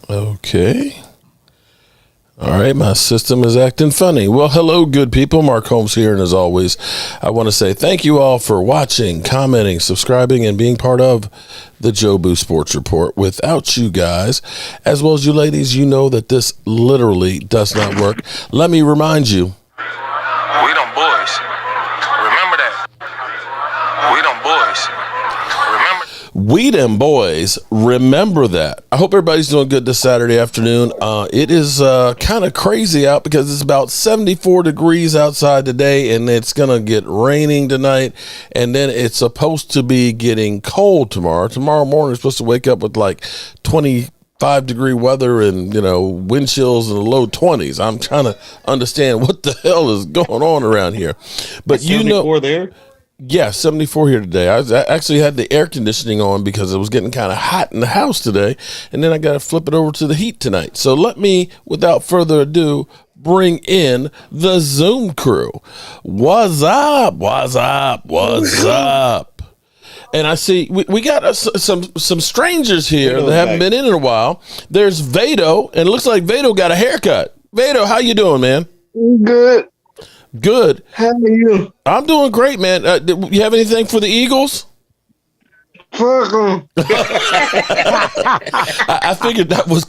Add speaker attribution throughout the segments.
Speaker 1: Okay. All right, my system is acting funny. Well, hello, good people. Mark Holmes here, and as always, I want to say thank you all for watching, commenting, subscribing, and being part of the Joe Boo Sports Report. Without you guys, as well as you ladies, you know that this literally does not work. Let me remind you.
Speaker 2: We them boys. Remember that. We them boys. Remember.
Speaker 1: We them boys, remember that. I hope everybody's doing good this Saturday afternoon. It is kind of crazy out because it's about 74 degrees outside today, and it's going to get raining tonight, and then it's supposed to be getting cold tomorrow. Tomorrow morning, it's supposed to wake up with like 25-degree weather and, wind chills in the low 20s. I'm trying to understand what the hell is going on around here. But
Speaker 3: 74 there?
Speaker 1: Yeah, 74 here today. I actually had the air conditioning on because it was getting kind of hot in the house today, and then I got to flip it over to the heat tonight. So let me, without further ado, bring in the Zoom crew. What's up? What's up? What's up? And I see we got some strangers here that haven't been in a while. There's Vado, and it looks like Vado got a haircut. Vado, how you doing, man?
Speaker 4: Good.
Speaker 1: Good.
Speaker 4: How are you?
Speaker 1: I'm doing great, man. You have anything for the Eagles?
Speaker 4: Fuck them.
Speaker 1: I figured that was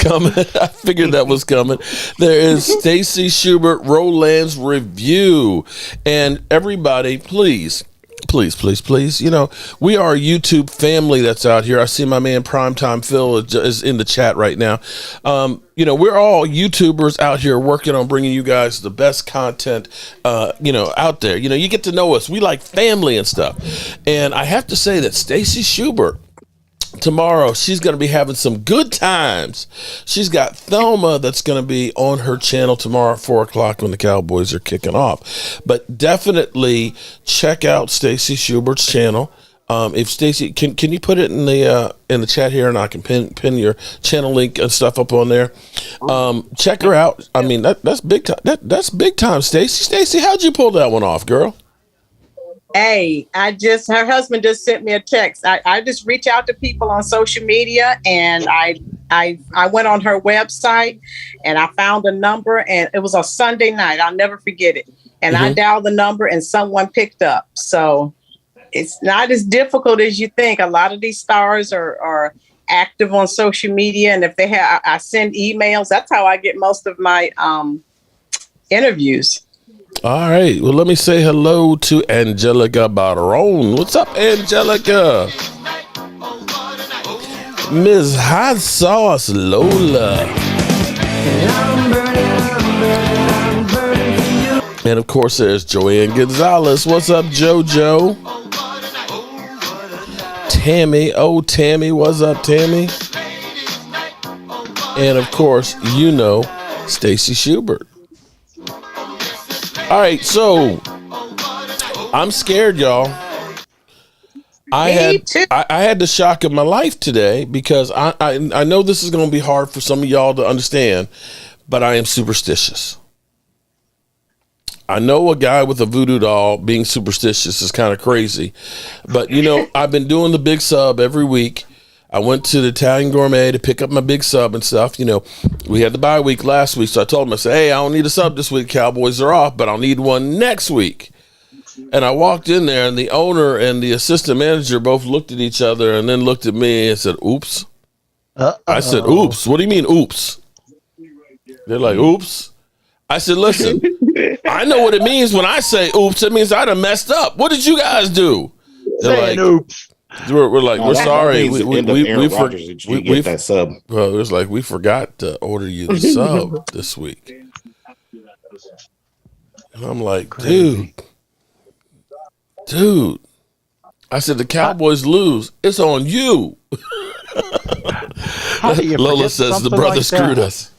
Speaker 1: coming. There is Stacy Schubert, Roland's Review. And everybody, please. We are a YouTube family that's out here. I see my man Primetime Phil is in the chat right now. We're all YouTubers out here working on bringing you guys the best content, out there. You get to know us. We like family and stuff. And I have to say that Stacy Schubert, tomorrow, she's going to be having some good times. She's got Thelma that's going to be on her channel tomorrow at 4 o'clock when the Cowboys are kicking off. But definitely check out Stacy Schubert's channel. If Stacy, can you put it in the chat here, and I can pin your channel link and stuff up on there. Check her out. I mean, that's big time. That's big time, Stacy. Stacy, how'd you pull that one off, girl?
Speaker 5: Hey, her husband just sent me a text. I just reach out to people on social media, and I went on her website and I found a number, and it was a Sunday night. I'll never forget it. And I dialed the number and someone picked up. So it's not as difficult as you think. A lot of these stars are active on social media. And if they have, I send emails. That's how I get most of my interviews.
Speaker 1: All right. Well, let me say hello to Angelica Barone. What's up, Angelica? Ms. Hot Sauce Lola. And of course, there's Joanne Gonzalez. What's up, JoJo? Tammy. Oh, Tammy. What's up, Tammy? And of course, Stacy Schubert. All right, so I'm scared, y'all. I had the shock of my life today because I know this is going to be hard for some of y'all to understand, but I am superstitious. I know a guy with a voodoo doll being superstitious is kind of crazy, but I've been doing the big sub every week. I went to the Italian Gourmet to pick up my big sub and stuff. We had the bye week last week, so I told him, I said, hey, I don't need a sub this week. Cowboys are off, but I'll need one next week. And I walked in there, and the owner and the assistant manager both looked at each other and then looked at me and said, oops. I said, oops. What do you mean, oops? They're like, oops. I said, listen, I know what it means when I say oops. It means I done messed up. What did you guys do? They're like, oops. We're like, we're sorry. We get
Speaker 3: that sub.
Speaker 1: Well, it was like, we forgot to order you the sub this week. And I'm like, dude. I said, the Cowboys lose. It's on you. Lola says the brother screwed us.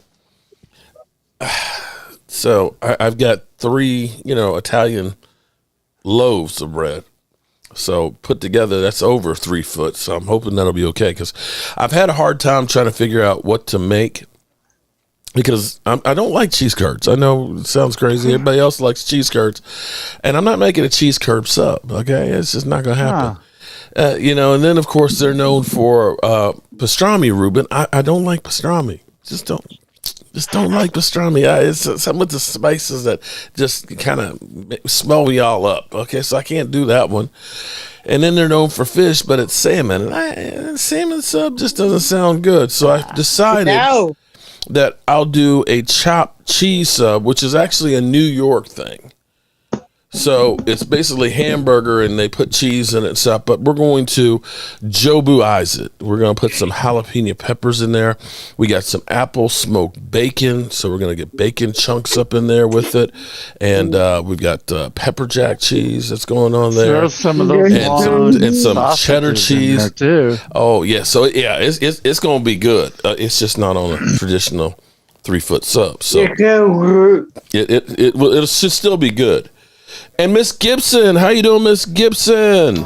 Speaker 1: So I've got 3, Italian loaves of bread. So put together, that's over 3 foot. So I'm hoping that'll be okay because I've had a hard time trying to figure out what to make. because I don't like cheese curds. I know it sounds crazy. Everybody else likes cheese curds, and I'm not making a cheese curd sub. Okay, it's just not going to happen. And then of course they're known for pastrami, Ruben. I don't like pastrami. Just don't like pastrami. It's some of the spices that just kind of smell me all up. Okay, so I can't do that one. And then they're known for fish, but it's salmon. And salmon sub just doesn't sound good. So I decided that I'll do a chopped cheese sub, which is actually a New York thing. So it's basically hamburger and they put cheese in it and stuff, but we're going to Jobu-ize it. We're going to put some jalapeno peppers in there. We got some apple smoked bacon, so we're going to get bacon chunks up in there with it. And we've got pepper jack cheese that's going on there.
Speaker 3: There's some of those
Speaker 1: and some cheddar cheese
Speaker 3: too.
Speaker 1: Oh yeah, so yeah, it's going to be good. It's just not on a traditional 3-foot sub. So it should still be good. And Miss Gibson, how you doing, Miss Gibson?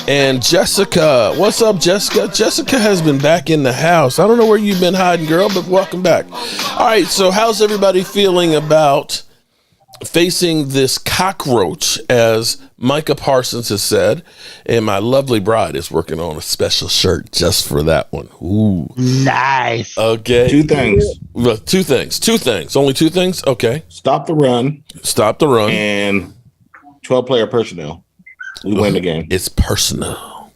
Speaker 1: And Jessica, what's up, Jessica? Jessica has been back in the house. I don't know where you've been hiding, girl, but welcome back. All right, so how's everybody feeling about facing this cockroach, as Micah Parsons has said, and my lovely bride is working on a special shirt just for that one. Ooh,
Speaker 3: nice.
Speaker 1: Okay,
Speaker 6: two things.
Speaker 1: Only two things. Okay,
Speaker 6: stop the run, and 12-player personnel. We win the game.
Speaker 1: It's personnel.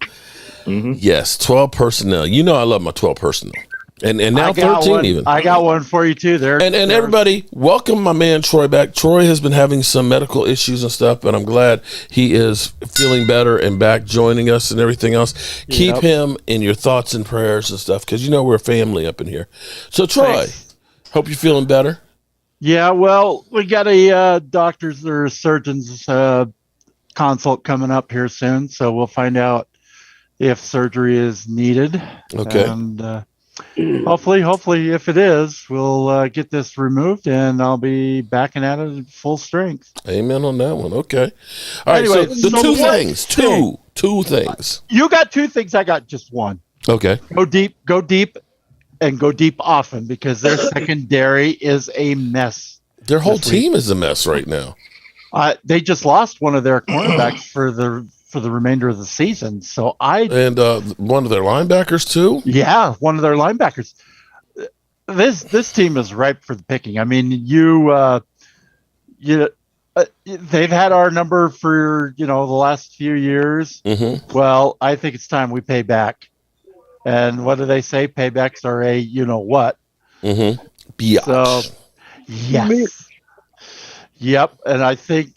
Speaker 1: Mm-hmm. Yes, 12 personnel. You know I love my 12 personnel. And now 13 even.
Speaker 3: I got one for you too there.
Speaker 1: And everybody, welcome my man Troy back. Troy has been having some medical issues and stuff, but I'm glad he is feeling better and back joining us and everything else. Keep him in your thoughts and prayers and stuff, because you know we're a family up in here. So Troy, hope you're feeling better.
Speaker 3: Yeah, well, we got a doctor's or surgeon's consult coming up here soon, so we'll find out if surgery is needed.
Speaker 1: Okay.
Speaker 3: And hopefully, if it is, we'll get this removed, and I'll be backing at it at full strength.
Speaker 1: Amen on that one. Okay. All right.
Speaker 3: Anyway,
Speaker 1: so two things.
Speaker 3: You got two things. I got just one.
Speaker 1: Okay.
Speaker 3: Go deep, and go deep often, because their secondary is a mess.
Speaker 1: Their whole team is a mess right now.
Speaker 3: They just lost one of their cornerbacks for the remainder of the season. So
Speaker 1: and one of their linebackers too.
Speaker 3: Yeah, one of their linebackers. This team is ripe for the picking. I mean, they've had our number for the last few years.
Speaker 1: Mm-hmm.
Speaker 3: Well, I think it's time we pay back. And what do they say? Paybacks are a what?
Speaker 1: Mm-hmm. Biatch.
Speaker 3: So yes, yep. And I think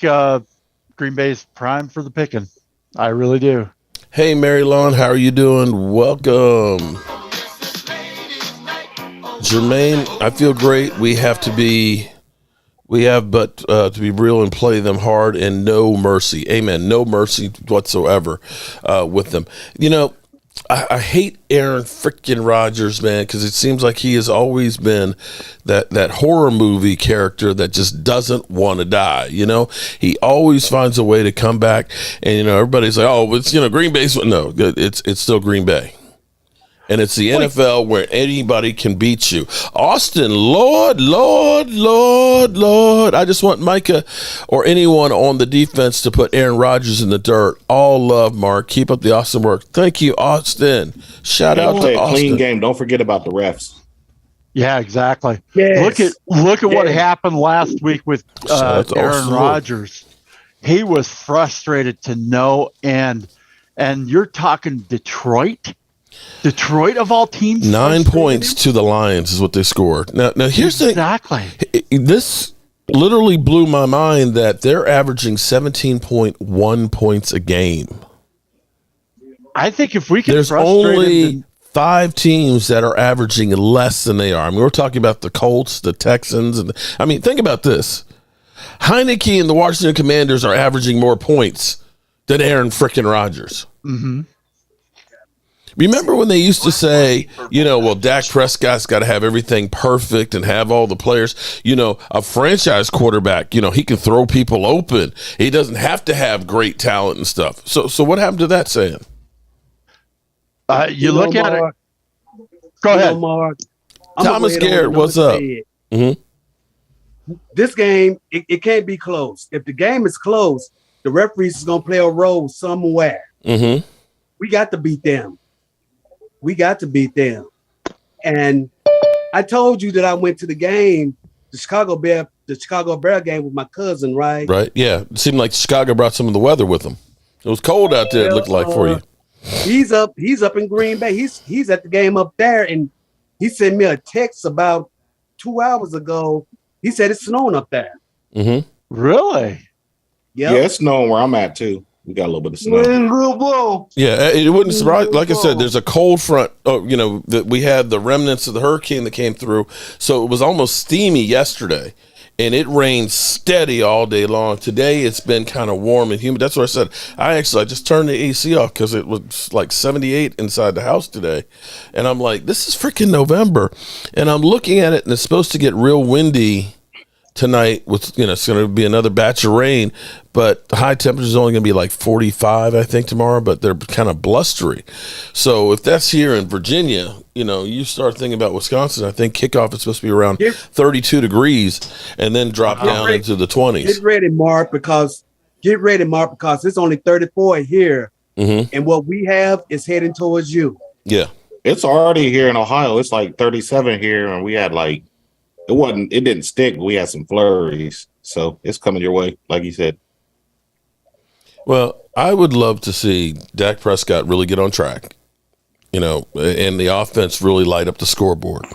Speaker 3: Green Bay's prime for the picking. I really do.
Speaker 1: Hey, Mary Lawn, how are you doing? Welcome. Jermaine, I feel great. We have to be real and play them hard, and no mercy. Amen. No mercy whatsoever with them. I hate Aaron freaking Rodgers, man, because it seems like he has always been that horror movie character that just doesn't want to die. He always finds a way to come back, and everybody's like, oh, it's Green Bay's. No, it's still Green Bay. And it's the NFL where anybody can beat you. Austin, Lord. I just want Micah or anyone on the defense to put Aaron Rodgers in the dirt. All love, Mark. Keep up the awesome work. Thank you, Austin. Shout out to Austin.
Speaker 6: Clean game. Don't forget about the refs.
Speaker 3: Yeah, exactly.
Speaker 4: Yes.
Speaker 3: Look at what happened last week with Aaron Rodgers. He was frustrated to no end. And you're talking Detroit of all teams.
Speaker 1: 9 points to the Lions is what they scored. Now here's
Speaker 3: exactly.
Speaker 1: This literally blew my mind that they're averaging 17.1 points a game.
Speaker 3: I think if we can,
Speaker 1: there's only 5 teams that are averaging less than they are. I mean, we're talking about the Colts, the Texans, and think about this: Heineke and the Washington Commanders are averaging more points than Aaron frickin' Rodgers.
Speaker 3: Mm-hmm.
Speaker 1: Remember when they used to say, Dak Prescott's got to have everything perfect and have all the players, a franchise quarterback, he can throw people open. He doesn't have to have great talent and stuff. So what happened to that saying?
Speaker 3: You look at it. Go ahead.
Speaker 4: Mark,
Speaker 1: Thomas Garrett, what's up? Mm-hmm.
Speaker 7: This game, it can't be close. If the game is close, the referees is going to play a role somewhere.
Speaker 1: Mm-hmm.
Speaker 7: We got to beat them. And I told you that I went to the game, the Chicago Bear game with my cousin, right?
Speaker 1: Right, yeah. It seemed like Chicago brought some of the weather with them. It was cold out there, it looked like, for you.
Speaker 7: He's up in Green Bay. He's at the game up there, and he sent me a text about 2 hours ago. He said it's snowing up there.
Speaker 1: Mm-hmm.
Speaker 3: Really?
Speaker 7: Yep.
Speaker 6: Yeah, it's snowing where I'm at too. We got a little bit of snow.
Speaker 1: Yeah, it wouldn't surprise. Like I said, there's a cold front. Oh, you know, that we had the remnants of the hurricane that came through, so it was almost steamy yesterday, and it rained steady all day long. Today it's been kind of warm and humid. That's what I said. I just turned the AC off because it was like 78 inside the house today, and I'm like, this is freaking November, and I'm looking at it, and it's supposed to get real windy tonight with, it's going to be another batch of rain, but the high temperature is only going to be like 45, I think, tomorrow, but they're kind of blustery. So if that's here in Virginia, you start thinking about Wisconsin, I think kickoff is supposed to be around 32 degrees and then drop down into the 20s.
Speaker 7: Get ready, Mark, because it's only 34 here, and what we have is heading towards you.
Speaker 1: Yeah.
Speaker 6: It's already here in Ohio. It's like 37 here, and we had it didn't stick. We had some flurries, so it's coming your way, like you said.
Speaker 1: Well, I would love to see Dak Prescott really get on track, and the offense really light up the scoreboard.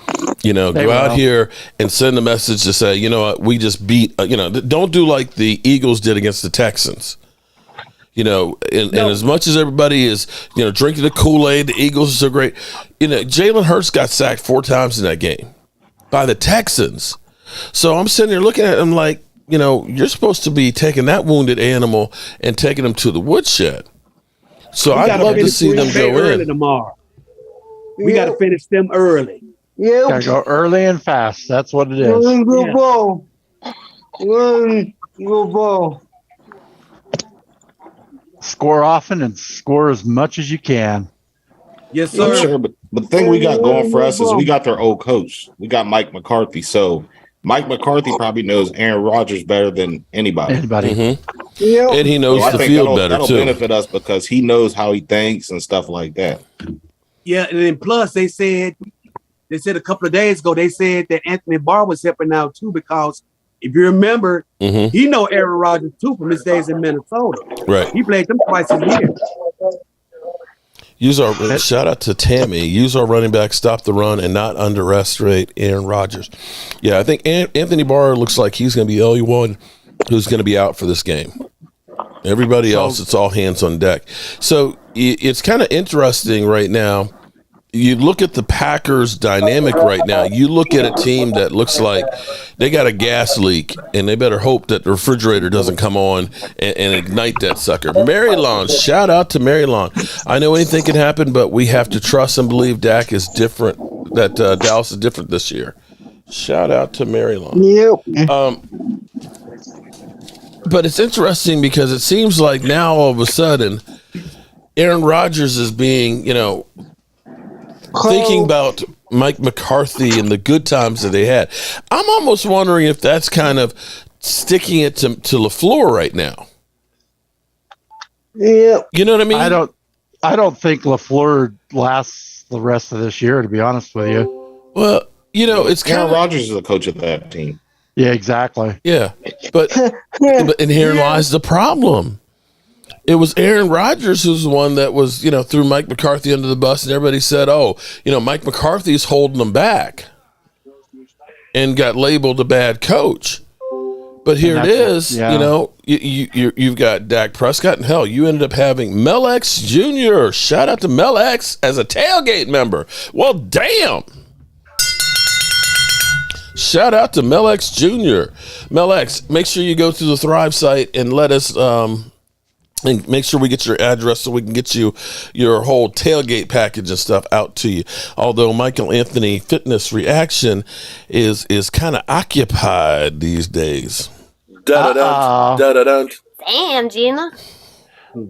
Speaker 1: Go out here and send a message to say, what, we just beat, don't do like the Eagles did against the Texans. And as much as everybody is, drinking the Kool-Aid, the Eagles are so great. Jalen Hurts got sacked 4 times in that game by the Texans. So I'm sitting there looking at him like, you're supposed to be taking that wounded animal and taking him to the woodshed. So I'd love to see them go in
Speaker 7: tomorrow. We got to finish them early.
Speaker 3: Yeah, gotta go early and fast. That's what it is.
Speaker 4: Good ball. Good ball.
Speaker 3: Score often and score as much as you can.
Speaker 7: Yes, sir.
Speaker 6: Sure, but the thing we got going for us is we got their old coach. We got Mike McCarthy. So Mike McCarthy probably knows Aaron Rodgers better than anybody.
Speaker 1: Mm-hmm. Yep. And he knows the field better
Speaker 6: that'll
Speaker 1: too.
Speaker 6: Benefit us because he knows how he thinks and stuff like that.
Speaker 7: Yeah, and then plus they said a couple of days ago, they said that Anthony Barr was helping out too, because if you remember, he know Aaron Rodgers too from his days in Minnesota.
Speaker 1: Right.
Speaker 7: He played them twice a year.
Speaker 1: Shout out to Tammy. Use our running back, stop the run, and not underestimate Aaron Rodgers. Yeah, I think Anthony Barr looks like he's going to be the only one who's going to be out for this game. Everybody else, it's all hands on deck. So it's kind of interesting right now. You look at the Packers dynamic right now. You look at a team that looks like they got a gas leak, and they better hope that the refrigerator doesn't come on and ignite that sucker. Marylon, shout out to Marylon. I know anything can happen, but we have to trust and believe Dak is different, that Dallas is different this year. Shout out to Marylon.
Speaker 4: Yep.
Speaker 1: But it's interesting because it seems like now all of a sudden Aaron Rodgers is being, thinking about Mike McCarthy and the good times that they had. I'm almost wondering if that's kind of sticking it to LaFleur right now.
Speaker 4: Yeah.
Speaker 1: You know what I mean?
Speaker 3: I don't think LaFleur lasts the rest of this year, to be honest with you.
Speaker 1: Well, it's kind
Speaker 6: Aaron
Speaker 1: of
Speaker 6: Rodgers is the coach of that team.
Speaker 3: Yeah, exactly.
Speaker 1: Yeah. But and herein lies the problem. It was Aaron Rodgers who's the one that was, threw Mike McCarthy under the bus, and everybody said, Mike McCarthy's holding them back, and got labeled a bad coach. But here it is, you've got Dak Prescott, and hell, you ended up having Mel X Jr. Shout out to Mel X as a tailgate member. Well, damn. Shout out to Mel X Jr. Mel X, make sure you go to the Thrive site and let us and make sure we get your address so we can get you your whole tailgate package and stuff out to you. Although Michael Anthony Fitness Reaction is kind of occupied these days.
Speaker 8: Damn, Gina.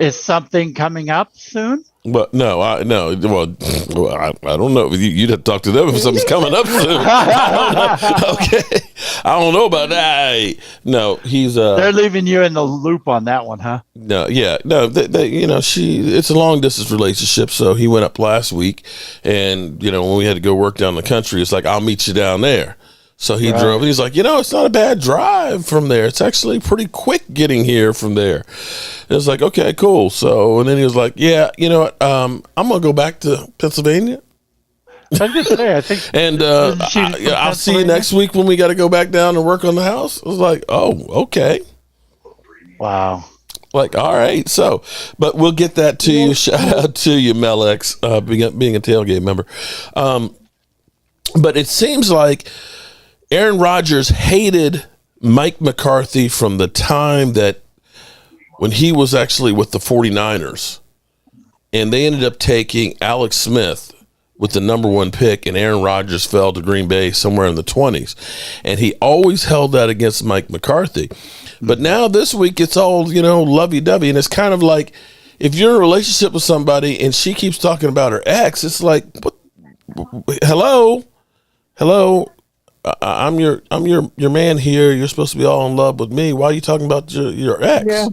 Speaker 3: Is something coming up soon?
Speaker 1: But no, I don't know. You'd have to talk to them if something's coming up soon. Okay, I don't know about that. No, he's
Speaker 3: they're leaving you in the loop on that one, huh?
Speaker 1: No, yeah, no. It's a long distance relationship. So he went up last week, and when we had to go work down the country, it's like I'll meet you down there. So he drove, and he's like, it's not a bad drive from there. It's actually pretty quick getting here from there. And it's like, okay, cool. So, and then he was like, yeah, you know what? I'm going to go back to Pennsylvania.
Speaker 3: I was going to say, I think.
Speaker 1: And I'll see you next week when we got to go back down and work on the house. I was like, oh, okay.
Speaker 3: Wow.
Speaker 1: Like, all right. So, but we'll get that to you. Shout out to you, Mel X, being a tailgate member. But it seems like Aaron Rodgers hated Mike McCarthy from the time that when he was actually with the 49ers, and they ended up taking Alex Smith with the number 1 pick, and Aaron Rodgers fell to Green Bay somewhere in the 20s. And he always held that against Mike McCarthy. But now this week it's all, lovey-dovey, and it's kind of like if you're in a relationship with somebody and she keeps talking about her ex, it's like, what? Hello? I'm your man here. You're supposed to be all in love with me. Why are you talking about your ex? Yeah.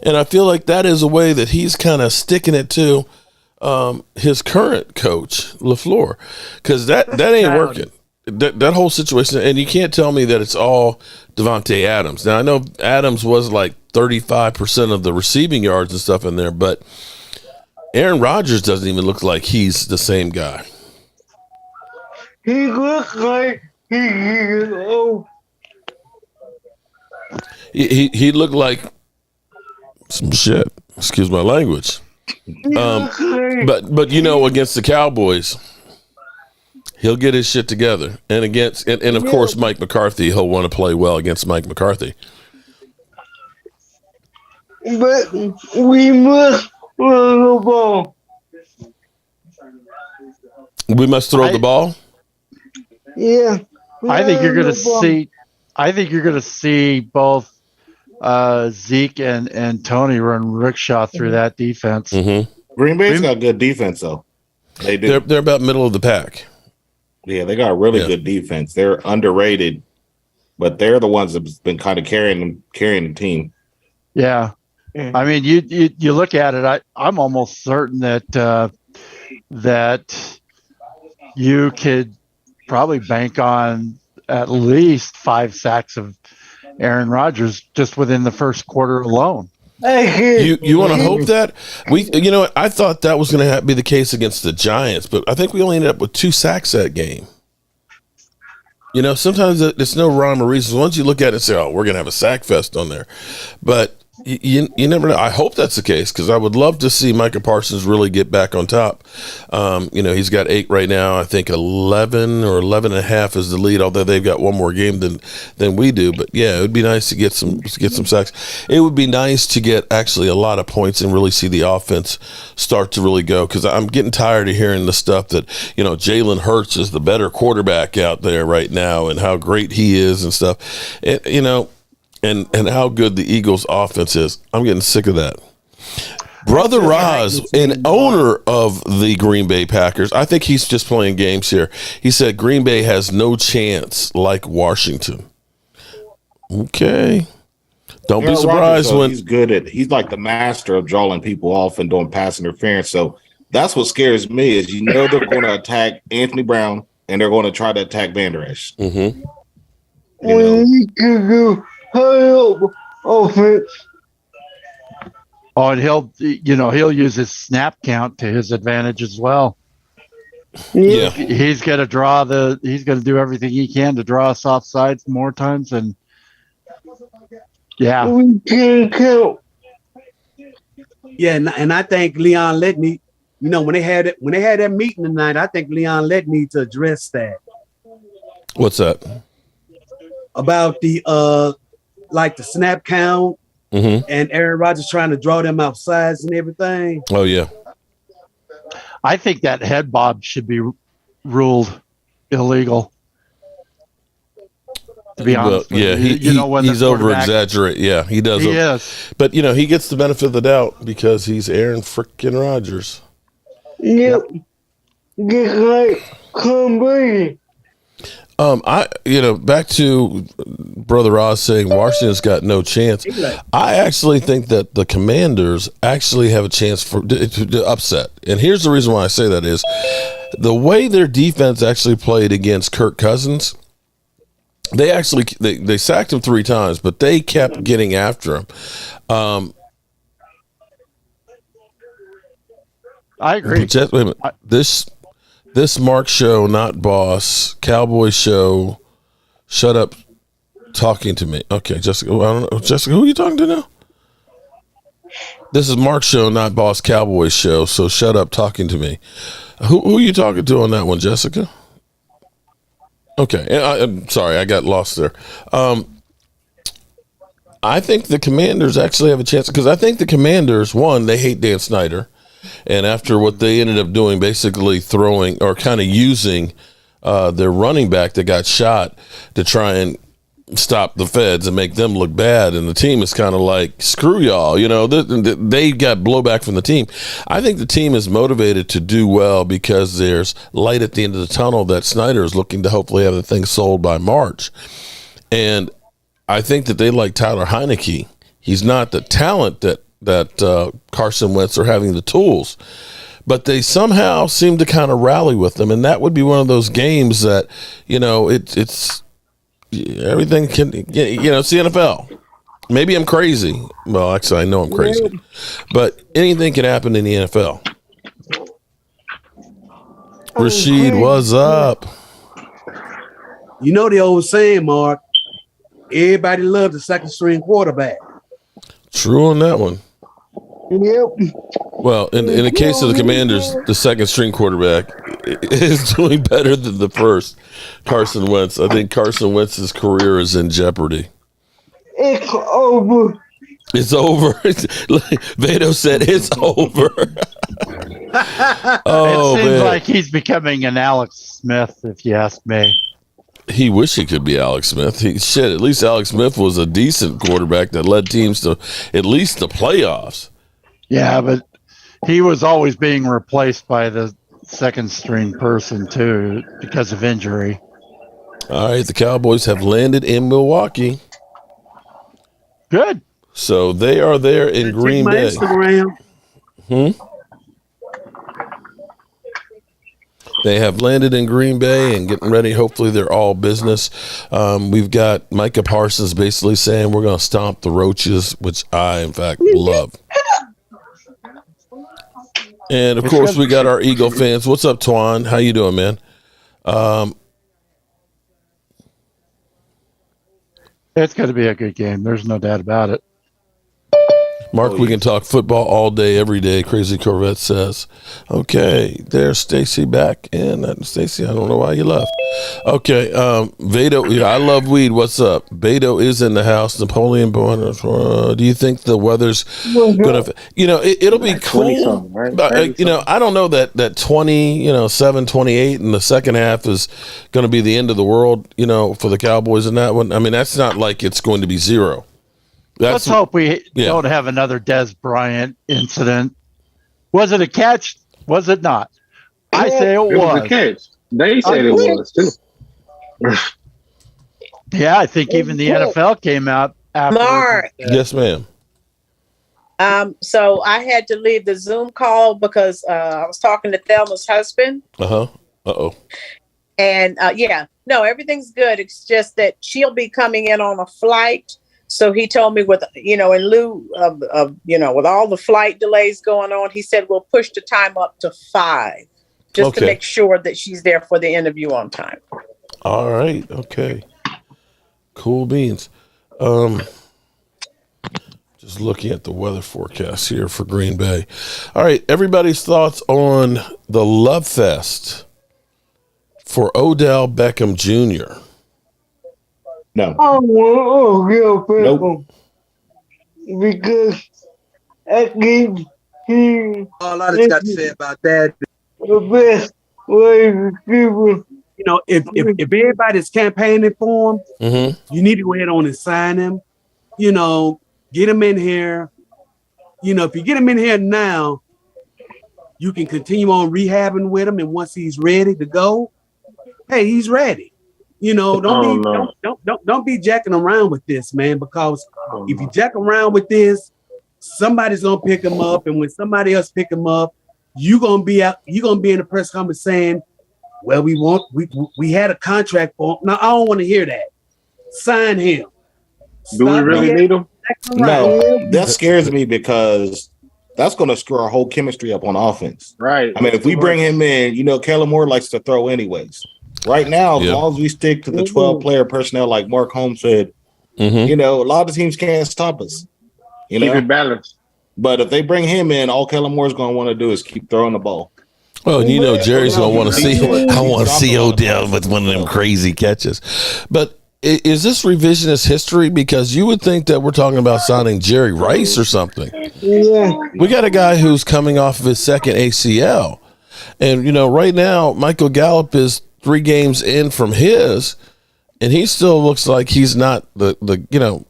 Speaker 1: And I feel like that is a way that he's kind of sticking it to his current coach, LaFleur, because that ain't working. That whole situation, and you can't tell me that it's all Devontae Adams. Now I know Adams was like 35% of the receiving yards and stuff in there, but Aaron Rodgers doesn't even look like he's the same guy.
Speaker 4: He looks like
Speaker 1: he looked like some shit. Excuse my language. But against the Cowboys, he'll get his shit together. And of course Mike McCarthy, he'll want to play well against Mike McCarthy.
Speaker 4: But we must throw the ball.
Speaker 1: We must throw the ball?
Speaker 4: Yeah.
Speaker 3: I think you're going to see both Zeke and Tony run rickshaw through that defense.
Speaker 1: Mm-hmm.
Speaker 6: Green Bay's got good defense, though. They do.
Speaker 1: They're about middle of the pack.
Speaker 6: Yeah, they got really good defense. They're underrated, but they're the ones that's been kind of carrying the team.
Speaker 3: Yeah. I mean, you look at it. I'm almost certain that you could probably bank on at least 5 sacks of Aaron Rodgers just within the first quarter alone.
Speaker 1: You want to hope that I thought that was going to be the case against the Giants, but I think we only ended up with 2 sacks that game. Sometimes there's no rhyme or reason. Once you look at it and say, "Oh, we're going to have a sack fest on there," but you never know. I hope that's the case because I would love to see Micah Parsons really get back on top. He's got 8 right now. I think 11 or 11 and a half is the lead, although they've got one more game than we do. But yeah, it would be nice to get some sacks. It would be nice to get actually a lot of points and really see the offense start to really go, because I'm getting tired of hearing the stuff that Jalen Hurts is the better quarterback out there right now and how great he is and stuff. And how good the Eagles' offense is. I'm getting sick of that. Brother Roz, an owner of the Green Bay Packers, I think he's just playing games here. He said Green Bay has no chance like Washington. Okay. Don't be surprised when
Speaker 6: he's like the master of drawing people off and doing pass interference. So that's what scares me is they're going to attack Anthony Brown and they're going to try to attack Van Der Esch.
Speaker 1: Mm-hmm.
Speaker 4: Offense.
Speaker 3: Oh, and he'll use his snap count to his advantage as well.
Speaker 1: Yeah,
Speaker 3: he's going to do everything he can to draw us off sides more times, and yeah,
Speaker 4: we can't count.
Speaker 7: Yeah, and I think Leon Lett need, when they had that meeting tonight, I think Leon Lett needs to address that.
Speaker 1: What's that?
Speaker 7: About the like the snap count and Aaron Rodgers trying to draw them outsides and everything.
Speaker 1: Oh yeah.
Speaker 3: I think that head bob should be ruled illegal. To be honest,
Speaker 1: he's over exaggerate. Yeah, he does.
Speaker 3: He is,
Speaker 1: but he gets the benefit of the doubt because he's Aaron freaking Rodgers.
Speaker 4: Yep. Just like Tom Brady.
Speaker 1: Back to Brother Oz saying Washington's got no chance. I actually think that the Commanders actually have a chance to upset. And here's the reason why I say that is the way their defense actually played against Kirk Cousins. They sacked him 3 times, but they kept getting after him.
Speaker 3: I agree.
Speaker 1: Wait a minute. This Mark show, not boss, Cowboy show. Shut up, talking to me. Okay, Jessica. I don't know, Jessica. Who are you talking to now? This is Mark show, not boss, Cowboy show. So shut up, talking to me. Who are you talking to on that one, Jessica? Okay, I'm sorry, I got lost there. I think the Commanders actually have a chance because I think the Commanders, one, they hate Dan Snyder. And after what they ended up doing, basically throwing or kind of using their running back that got shot to try and stop the feds and make them look bad. And the team is kind of like, screw y'all. They got blowback from the team. I think the team is motivated to do well because there's light at the end of the tunnel that Snyder is looking to hopefully have the thing sold by March. And I think that they like Tyler Heineke. He's not the talent that Carson Wentz are having the tools, but they somehow seem to kind of rally with them, and that would be one of those games that it's everything can it's the NFL. Maybe I'm crazy. Well, actually, I know I'm crazy, but anything can happen in the NFL. Rashid, what's up?
Speaker 7: You know the old saying, Mark. Everybody loves the second string quarterback.
Speaker 1: True on that one.
Speaker 4: Yep.
Speaker 1: Well, in the case of the Commanders, the second string quarterback is doing better than the first, Carson Wentz. I think Carson Wentz's career is in jeopardy.
Speaker 4: It's over.
Speaker 1: It's over. Vado said it's over.
Speaker 3: It seems like he's becoming an Alex Smith, if you ask me.
Speaker 1: He wished he could be Alex Smith. At least Alex Smith was a decent quarterback that led teams to at least the playoffs.
Speaker 3: Yeah, but he was always being replaced by the second string person too because of injury.
Speaker 1: All right, the Cowboys have landed in Milwaukee.
Speaker 3: Good.
Speaker 1: So they are there in Green Bay. They have landed in Green Bay and getting ready. Hopefully they're all business. We've got Micah Parsons basically saying we're going to stomp the roaches, which I, in fact, love. And, of course, we got our Eagle fans. What's up, Twan? How you doing, man?
Speaker 3: It's going to be a good game. There's no doubt about it.
Speaker 1: Mark, we can talk football all day, every day, Crazy Corvette says. Okay, there's Stacy back. And Stacy, I don't know why you left. Okay, Vado, I love weed. What's up? Vado is in the house. Napoleon Bonner. Do you think the weather's going to, it'll be cool. Right? I don't know that 7, 28 in the second half is going to be the end of the world, for the Cowboys in that one. I mean, that's not like it's going to be 0.
Speaker 3: Let's hope we don't have another Des Bryant incident. Was it a catch? Was it not? I say it was
Speaker 8: a catch. They said it was too.
Speaker 3: Yeah, I think even the NFL came out after.
Speaker 5: Mark.
Speaker 1: Yes, ma'am.
Speaker 5: So I had to leave the Zoom call because I was talking to Thelma's husband. And everything's good. It's just that she'll be coming in on a flight. So he told me in lieu of with all the flight delays going on, he said, we'll push the time up to 5 just to make sure that she's there for the interview on time.
Speaker 1: All right. Okay. Cool beans. Just looking at the weather forecast here for Green Bay. All right. Everybody's thoughts on the Love Fest for Odell Beckham Jr.
Speaker 6: No.
Speaker 4: I want Odell Beckham because I think
Speaker 7: all I just got to say about that.
Speaker 4: The best way receiver.
Speaker 7: If everybody's campaigning for him, you need to go ahead on and sign him. Get him in here. If you get him in here now, you can continue on rehabbing with him, and once he's ready to go, hey, he's ready. You know, don't be jacking around with this, man, because if you jack around with this, somebody's gonna pick him up, and when somebody else pick him up, you're gonna be in the press conference saying, well, we had a contract for him. No, I don't want to hear that. Sign him.
Speaker 8: Do we really need him?
Speaker 6: No, that scares me because that's going to screw our whole chemistry up on offense.
Speaker 8: Right.
Speaker 6: I mean, if we bring him in, you know, Kellen Moore likes to throw anyways. Right now, as long as we stick to the 12-player personnel, like Mark Holmes said, you know, a lot of teams can't stop us. You know,
Speaker 8: keep it balanced.
Speaker 6: But if they bring him in, all Kellen Moore's going to want to do is keep throwing the ball.
Speaker 1: Well, you know, Jerry's going to want to see. I want to see Odell with one of them crazy catches. But is this revisionist history? Because you would think that we're talking about signing Jerry Rice or something.
Speaker 4: Yeah.
Speaker 1: We got a guy who's coming off of his second ACL. And, you know, right now, Michael Gallup is 3 games in from his, and he still looks like he's not the you know,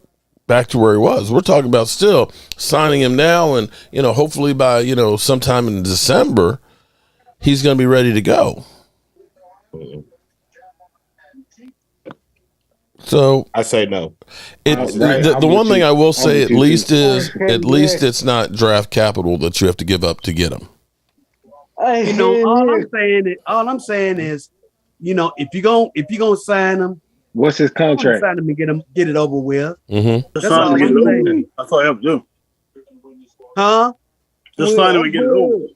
Speaker 1: back to where he was. We're talking about still signing him now, and, you know, hopefully by, you know, sometime in December, he's going to be ready to go. So
Speaker 6: I say no.
Speaker 1: The one thing I will say at least it's not draft capital that you have to give up to get him.
Speaker 7: You know, all I'm saying is, you know, if you're gonna sign him,
Speaker 8: what's his contract?
Speaker 7: Sign him and get it over with.
Speaker 9: Mm-hmm. That's all I'm saying. That's all I have to do.
Speaker 7: Huh?
Speaker 9: Just sign him and get it over.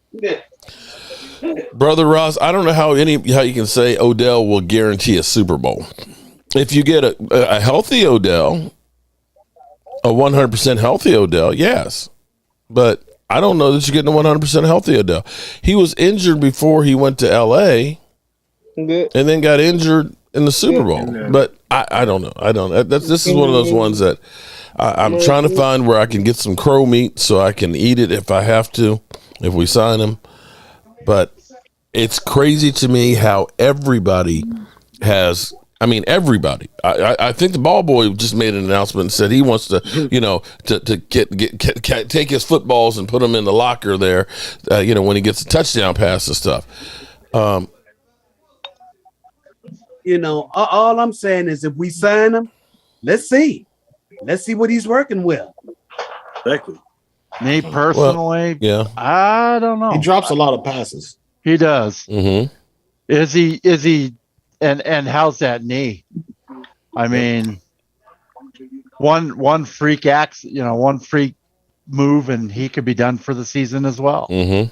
Speaker 1: Brother Ross, I don't know how you can say Odell will guarantee a Super Bowl. If you get a healthy Odell, a 100% healthy Odell, yes. But I don't know that you're getting a 100% healthy Odell. He was injured before he went to L.A. and then got injured in the Super Bowl. But I don't know. This is one of those ones that I'm trying to find where I can get some crow meat so I can eat it if I have to, if we sign him. But it's crazy to me how everybody has – I mean, everybody. I think the ball boy just made an announcement and said he wants to, you know, to take his footballs and put them in the locker there, you know, when he gets a touchdown pass and stuff.
Speaker 7: You know, all I'm saying is if we sign him, let's see what he's working with.
Speaker 9: Exactly.
Speaker 3: Me personally, I don't know.
Speaker 6: He drops a lot of passes.
Speaker 3: He does.
Speaker 1: Mm-hmm.
Speaker 3: Is he? And how's that knee? I mean, one freak one freak move, and he could be done for the season as well.
Speaker 1: Mm-hmm.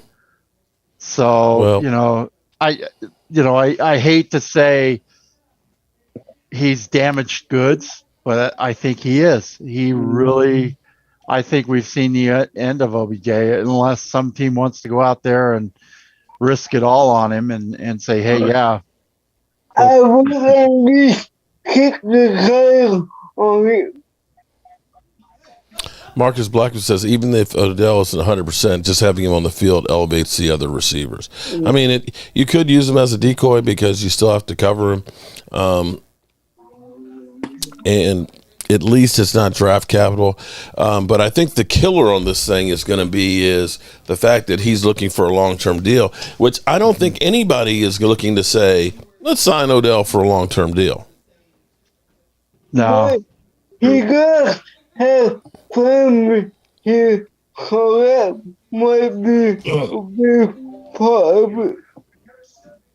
Speaker 3: So I hate to say he's damaged goods, but I think he is. He really, I think we've seen the end of OBJ unless some team wants to go out there and risk it all on him and say, hey, yeah.
Speaker 4: I would only kick the tail on it.
Speaker 1: Marcus Blackman says even if Odell isn't 100%, just having him on the field elevates the other receivers. I mean, you could use him as a decoy because you still have to cover him, and at least it's not draft capital. But I think the killer on this thing is going to be the fact that he's looking for a long-term deal, which I don't think anybody is looking to say, let's sign Odell for a long-term deal.
Speaker 3: No.
Speaker 4: He does have family here, so that might be a big part of it.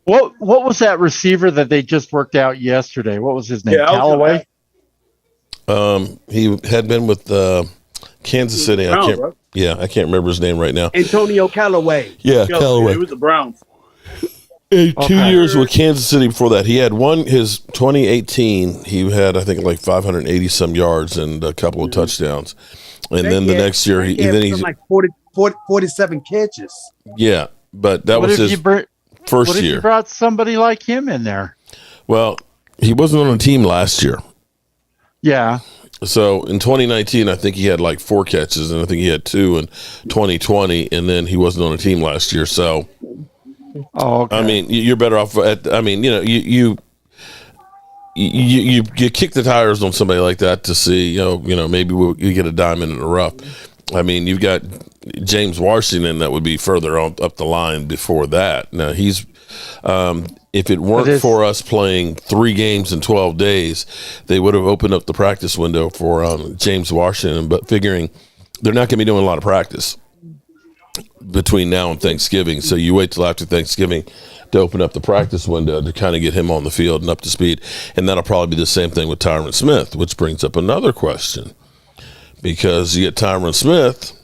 Speaker 3: What was that receiver that they just worked out yesterday? What was his name? Callaway?
Speaker 1: He had been with Kansas City. I can't remember his name right now.
Speaker 7: Antonio Callaway.
Speaker 1: Yeah, Callaway.
Speaker 9: He was the Browns.
Speaker 1: 2 years with Kansas City before that. He had his 2018, he had, I think, like 580 some yards and a couple of touchdowns. And then the next year, he's like
Speaker 7: 47 catches.
Speaker 1: Yeah, but that was his first year.
Speaker 3: You brought somebody like him in there?
Speaker 1: Well, he wasn't on a team last year.
Speaker 3: Yeah.
Speaker 1: So in 2019, I think he had like 4 catches, and I think he had 2 in 2020, and then he wasn't on a team last year. So.
Speaker 3: Oh, okay.
Speaker 1: I mean, you're better off. You kick the tires on somebody like that to see, maybe you get a diamond in the rough. I mean, you've got James Washington that would be further on, up the line before that. Now, he's if it weren't for us playing 3 games in 12 days, they would have opened up the practice window for James Washington, but figuring they're not going to be doing a lot of practice between now and Thanksgiving. So you wait till after Thanksgiving to open up the practice window to kind of get him on the field and up to speed. And that'll probably be the same thing with Tyron Smith, which brings up another question. Because you get Tyron Smith,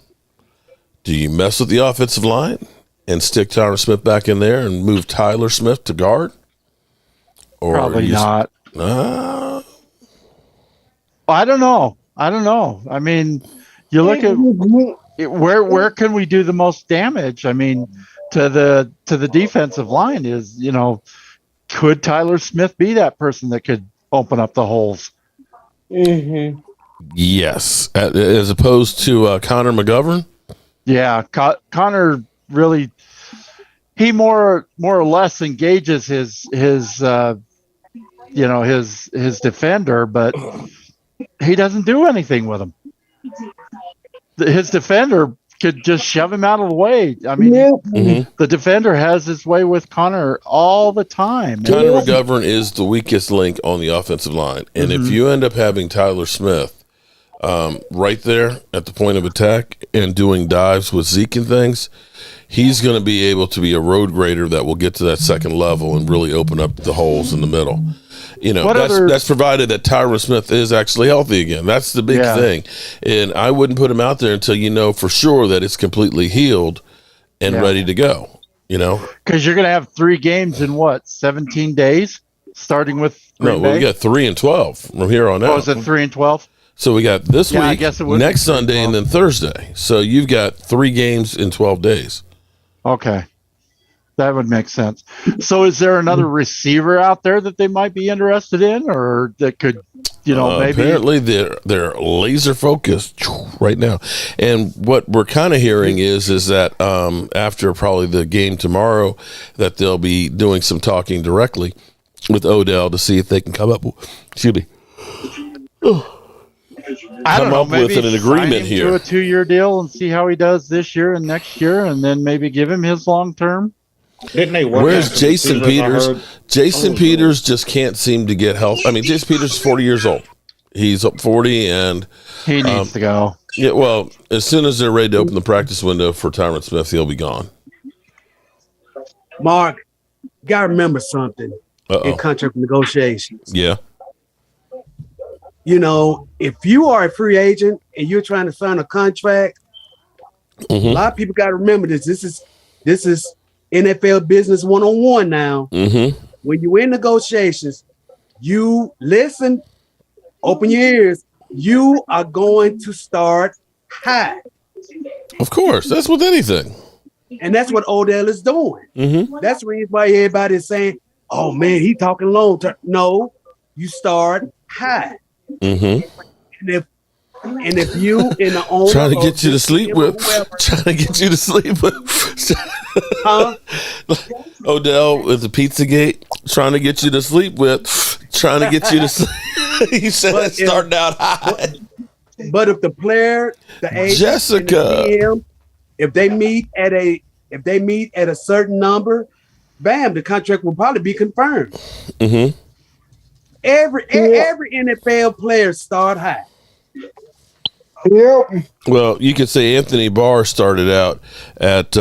Speaker 1: do you mess with the offensive line and stick Tyron Smith back in there and move Tyler Smith to guard? Or
Speaker 3: probably not. I don't know. I mean, you look at where can we do the most damage? I mean, to the defensive line is, could Tyler Smith be that person that could open up the holes?
Speaker 4: Mm-hmm.
Speaker 1: Yes, as opposed to Connor McGovern. Yeah,
Speaker 3: Connor really, he more or less engages his defender, but he doesn't do anything with him. His defender could just shove him out of the way. I mean, the defender has his way with Connor all the time.
Speaker 1: Connor McGovern is the weakest link on the offensive line, and if you end up having Tyler Smith right there at the point of attack and doing dives with Zeke and things, he's going to be able to be a road grader that will get to that second level and really open up the holes in the middle. That's provided that Tyron Smith is actually healthy again. That's the big thing. And I wouldn't put him out there until you know for sure that it's completely healed and ready to go,
Speaker 3: Because you're going to have 3 games in 17 days, starting with Green Bay?
Speaker 1: We got 3 and 12 from here on out.
Speaker 3: Oh, is it 3 and 12?
Speaker 1: So we got this week, next Sunday, and then Thursday. So you've got 3 games in 12 days.
Speaker 3: Okay. That would make sense. So is there another receiver out there that they might be interested in, or that could, maybe?
Speaker 1: Apparently they're laser focused right now. And what we're kind of hearing is that after probably the game tomorrow, that they'll be doing some talking directly with Odell to see if they can come up with an agreement here.
Speaker 3: Do a 2-year deal and see how he does this year and next year, and then maybe give him his long term.
Speaker 6: Didn't they work?
Speaker 1: Where's Jason Peters? Jason Peters just can't seem to get help. I mean, Jason Peters is 40 years old. He's up 40 and
Speaker 3: he needs to go.
Speaker 1: Yeah, well, as soon as they're ready to open the practice window for Tyron Smith, he'll be gone.
Speaker 7: Mark, you gotta remember something in contract negotiations.
Speaker 1: Yeah.
Speaker 7: If you are a free agent and you're trying to sign a contract, a lot of people got to remember this. This is NFL business 101 now. When you're in negotiations, you listen, open your ears. You are going to start high.
Speaker 1: Of course, that's with anything.
Speaker 7: And that's what Odell is doing. That's the reason why everybody is saying, "Oh man, he talking long term." No, you start high. And if you in the owner
Speaker 1: trying to get you to sleep with, Odell with the Pizzagate, trying to get you to sleep with, trying to get you to sleep. He said it's starting out high.
Speaker 7: But if the player, the agent,
Speaker 1: Jessica,
Speaker 7: and the B.A.M, if they meet at a certain number, bam, the contract will probably be confirmed. Every NFL player start high.
Speaker 4: Yep.
Speaker 1: Well, you could say Anthony Barr started out at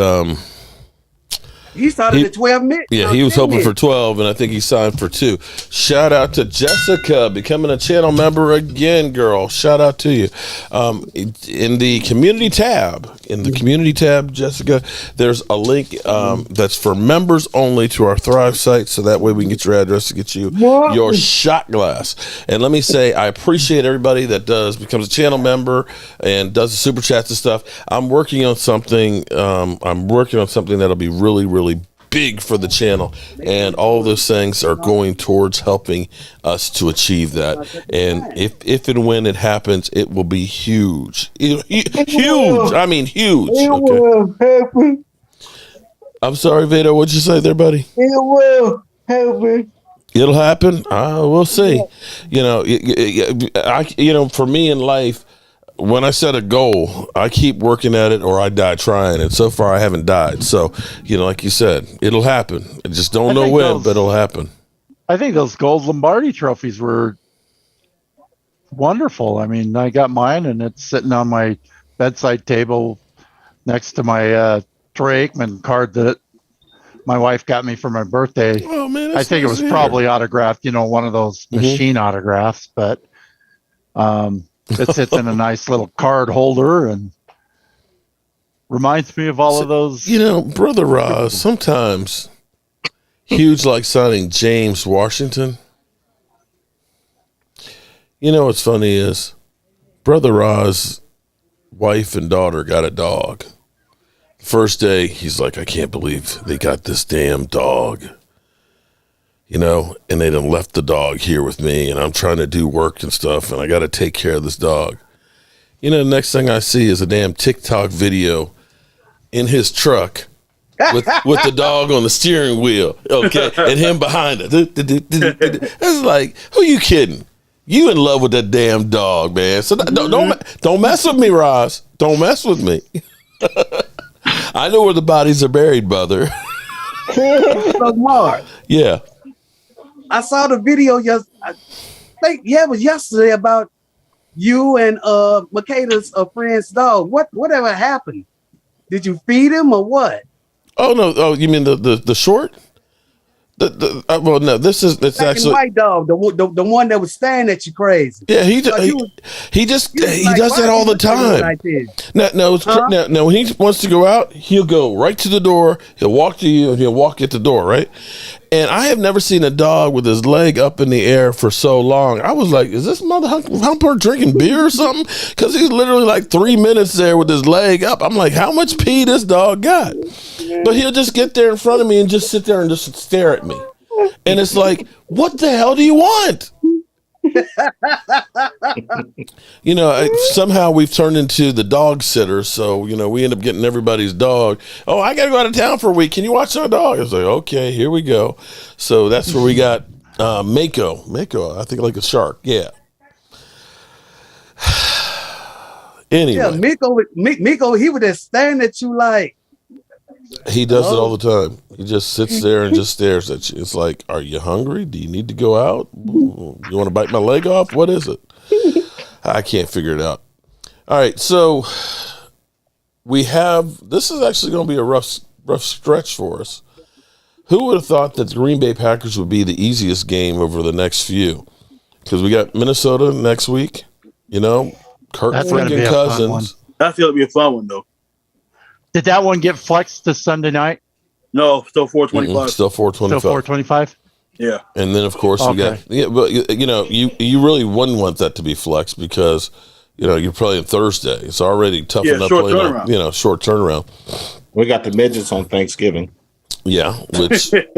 Speaker 7: he started at 12 minutes.
Speaker 1: Yeah, he was hoping for 12, and I think he signed for 2. Shout out to Jessica, becoming a channel member again, girl. Shout out to you. In the community tab, Jessica, there's a link that's for members only to our Thrive site, so that way we can get your address to get you your shot glass. And let me say, I appreciate everybody that becomes a channel member and does the super chats and stuff. I'm working on something. That'll be really, really big for the channel, and all those things are going towards helping us to achieve that. And if and when it happens, it will be huge. Huge. I mean, huge.
Speaker 4: It will happen.
Speaker 1: I'm sorry, Vito. What'd you say there, buddy?
Speaker 4: It will happen.
Speaker 1: It'll happen. We'll see. For me in life, when I set a goal, I keep working at it or I die trying. And so far, I haven't died. So, like you said, it'll happen. I just don't know when, but it'll happen.
Speaker 3: I think those gold Lombardi trophies were wonderful. I mean, I got mine, and it's sitting on my bedside table next to my Troy Aikman card that my wife got me for my birthday.
Speaker 1: Oh, man,
Speaker 3: I think it was probably autographed, one of those machine autographs, but it sits in a nice little card holder and reminds me of all of those.
Speaker 1: Brother Roz, sometimes huge like signing James Washington. What's funny is Brother Roz's wife and daughter got a dog. First day, he's like, I can't believe they got this damn dog. And they done left the dog here with me, and I'm trying to do work and stuff, and I got to take care of this dog. The next thing I see is a damn TikTok video in his truck with the dog on the steering wheel, okay, and him behind it. It's like, who you kidding? You in love with that damn dog, man. So don't mess with me, Roz. Don't mess with me. I know where the bodies are buried, brother. Yeah.
Speaker 7: I saw the video it was yesterday about you and Makeda's friend's dog. Whatever happened? Did you feed him or what?
Speaker 1: Oh no! Oh, you mean the short? Well, no. It's actually
Speaker 7: white dog, the one that was staring at you crazy.
Speaker 1: Yeah, he does that all the time. Now, when he wants to go out, he'll go right to the door. He'll walk to you, and he'll walk at the door, right? And I have never seen a dog with his leg up in the air for so long. I was like, is this mother humper drinking beer or something? Because he's literally like 3 minutes there with his leg up. I'm like, how much pee this dog got? But he'll just get there in front of me and just sit there and just stare at me. And it's like, what the hell do you want? Somehow we've turned into the dog sitter. So, we end up getting everybody's dog. Oh, I got to go out of town for a week. Can you watch our dog? I was like, okay, here we go. So that's where we got Mako. Mako, I think like a shark. Yeah. Anyway.
Speaker 7: Yeah, Miko, he was just staring at you like.
Speaker 1: He does it all the time. He just sits there and just stares at you. It's like, are you hungry? Do you need to go out? You want to bite my leg off? What is it? I can't figure it out. All right, so this is actually going to be a rough stretch for us. Who would have thought that the Green Bay Packers would be the easiest game over the next few? Because we got Minnesota next week, Kirk freaking Cousins.
Speaker 9: That's going to be a fun one, though.
Speaker 3: Did that one get flexed to Sunday night?
Speaker 9: No, still 425.
Speaker 1: Still 425.
Speaker 3: Still 425?
Speaker 9: Yeah.
Speaker 1: And then, of course, we got, but you really wouldn't want that to be flexed because, you're playing Thursday. It's already tough enough playing on, short turnaround.
Speaker 6: We got the midgets on Thanksgiving.
Speaker 1: Yeah, which.
Speaker 9: The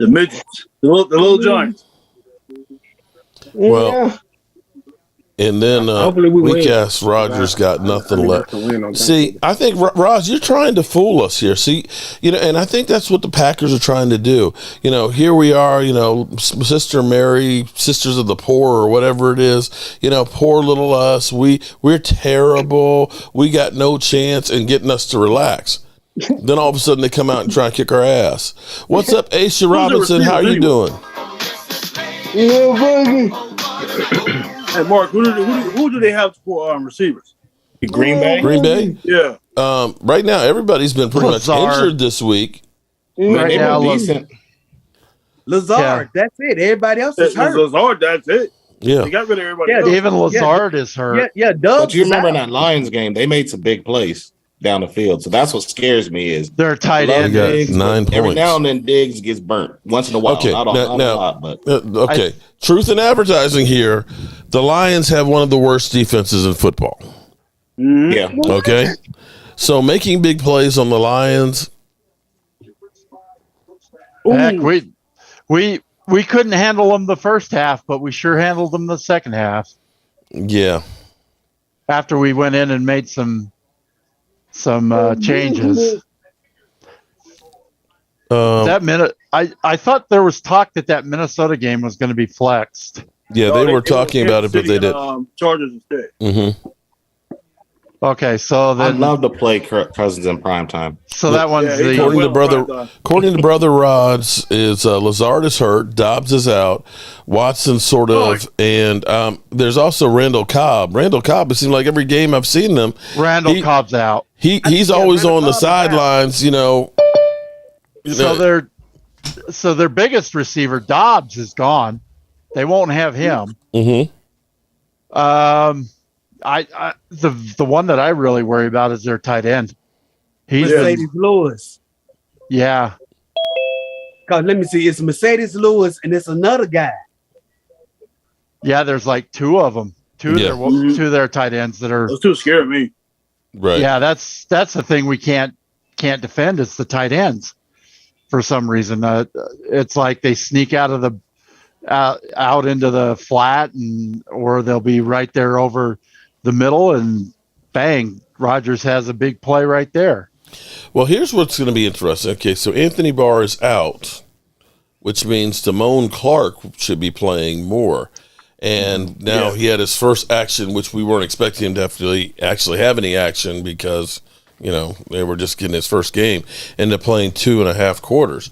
Speaker 9: midgets, the little giants.
Speaker 1: Well. And then weak ass Rodgers got nothing left. See, I think Roz, you're trying to fool us here. See, and I think that's what the Packers are trying to do. Here we are, Sister Mary, Sisters of the Poor, or whatever it is. Poor little us. We're terrible. We got no chance in getting us to relax. Then all of a sudden they come out and try and kick our ass. What's up, Aisha Robinson? How are you doing?
Speaker 9: Hey, Mark, who do they have for receivers?
Speaker 6: Green Bay?
Speaker 1: Green Bay?
Speaker 9: Yeah.
Speaker 1: Right now, everybody's been pretty much injured this week.
Speaker 6: Right now, decent.
Speaker 7: Lazard, that's it. Everybody else is hurt.
Speaker 9: Lazard, that's it.
Speaker 1: Yeah.
Speaker 9: They got rid of everybody else.
Speaker 3: Even Lazard is hurt.
Speaker 7: Yeah, Doug.
Speaker 6: But you remember in that Lions game, they made some big plays down the field. So that's what scares me is
Speaker 3: they're tight end.
Speaker 1: Got 9 points.
Speaker 6: Every now and then Diggs gets burnt once in a while.
Speaker 1: Okay,
Speaker 6: not a lot, but
Speaker 1: okay. Truth in advertising here. The Lions have one of the worst defenses in football.
Speaker 9: Mm-hmm.
Speaker 6: Yeah.
Speaker 1: Okay. So making big plays on the Lions.
Speaker 3: Heck, we couldn't handle them the first half, but we sure handled them the second half.
Speaker 1: Yeah.
Speaker 3: After we went in and made some changes. I thought there was talk that Minnesota game was going to be flexed.
Speaker 1: Yeah, they were talking about it, but they did.
Speaker 9: Chargers instead.
Speaker 1: Mm-hmm.
Speaker 3: Okay, so then
Speaker 6: I'd love to play Kirk Cousins in prime time.
Speaker 3: So that one's
Speaker 1: according to brother Rods is Lazard is hurt, Dobbs is out, Watson sort of, and there's also Randall Cobb. Randall Cobb, it seems like every game I've seen them,
Speaker 3: Cobb's out.
Speaker 1: He's always on the sidelines, you know.
Speaker 3: So their biggest receiver, Dobbs, is gone. They won't have him.
Speaker 1: Mm-hmm.
Speaker 3: The one that I really worry about is their tight end.
Speaker 7: Mercedes Lewis.
Speaker 3: Yeah.
Speaker 7: Cause let me see, it's Mercedes Lewis and it's another guy.
Speaker 3: Yeah, there's like two of them. Two of their tight ends that are.
Speaker 9: Those two scare me.
Speaker 1: Right.
Speaker 3: Yeah, that's the thing we can't defend. It's the tight ends. For some reason, it's like they sneak out of the out into the flat, or they'll be right there over the middle, and bang, Rodgers has a big play right there.
Speaker 1: Well, here's what's going to be interesting. Okay, so Anthony Barr is out, which means Damone Clark should be playing more. And now he had his first action, which we weren't expecting him to actually have any action because, you know, they were just getting his first game, ended up playing 2.5 quarters.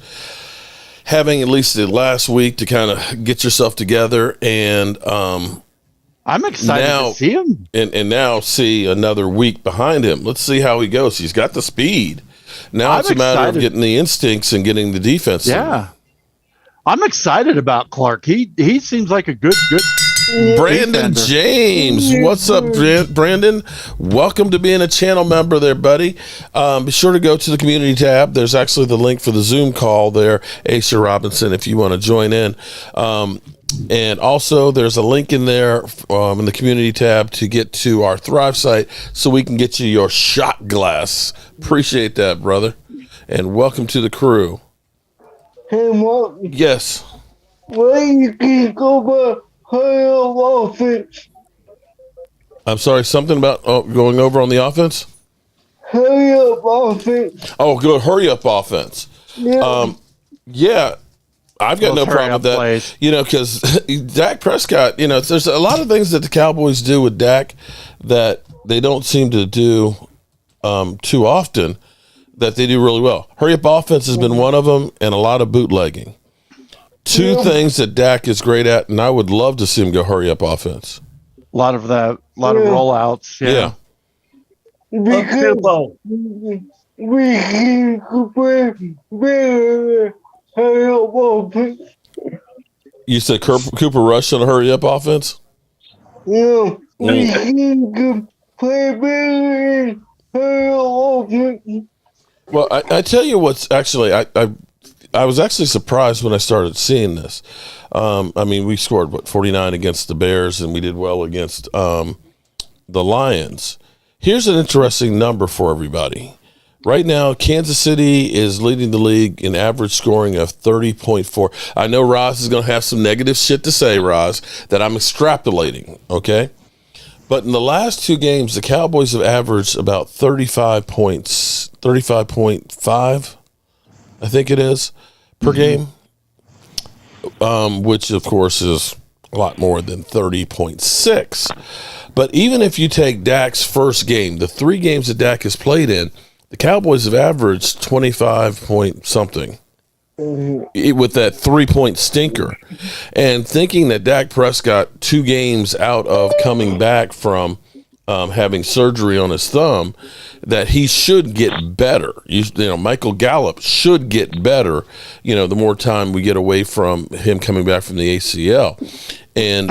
Speaker 1: Having at least the last week to kind of get yourself together, and
Speaker 3: I'm excited to see him.
Speaker 1: And now see another week behind him. Let's see how he goes. He's got the speed. Now it's a matter of getting the instincts and getting the defense.
Speaker 3: Yeah. I'm excited about Clark. He seems like a good
Speaker 1: Brandon
Speaker 3: defender.
Speaker 1: James. What's up, Brandon? Welcome to being a channel member there, buddy. Be sure to go to the community tab. There's actually the link for the Zoom call there, Asa Robinson, if you want to join in. And also, there's a link in there in the community tab to get to our Thrive site so we can get you your shot glass. Appreciate that, brother. And welcome to the crew.
Speaker 4: Hey, Mark.
Speaker 1: Yes.
Speaker 4: Why you can't go by higher offense?
Speaker 1: I'm sorry, something about going over on the offense?
Speaker 4: Hurry up offense.
Speaker 1: Oh, good. Hurry up offense.
Speaker 4: Yeah.
Speaker 1: Yeah. I've got no problem with that,
Speaker 3: plays.
Speaker 1: you know, because Dak Prescott, you know, there's a lot of things that the Cowboys do with Dak that they don't seem to do too often that they do really well. Hurry up offense has been one of them, and a lot of bootlegging. Two things that Dak is great at, and I would love to see him go hurry up offense.
Speaker 3: A lot of rollouts. Yeah.
Speaker 4: Because we can compare better hurry up offense.
Speaker 1: You said Cooper Rush on a hurry up offense?
Speaker 4: Yeah. We can compare better hurry up offense.
Speaker 1: Well, I tell you what's actually, I was actually surprised when I started seeing this. I mean, we scored, 49 against the Bears, and we did well against the Lions. Here's an interesting number for everybody. Right now, Kansas City is leading the league in average scoring of 30.4. I know Roz is going to have some negative shit to say, Roz, that I'm extrapolating, okay? But in the last two games, the Cowboys have averaged about 35 points, 35.5, I think it is, per game, which, of course, is a lot more than 30.6. But even if you take Dak's first game, the 3 games that Dak has played in, the Cowboys have averaged 25 point something with that 3-point stinker. And thinking that Dak Prescott, 2 games out of coming back from having surgery on his thumb, that he should get better. You know, Michael Gallup should get better, you know, the more time we get away from him coming back from the ACL. And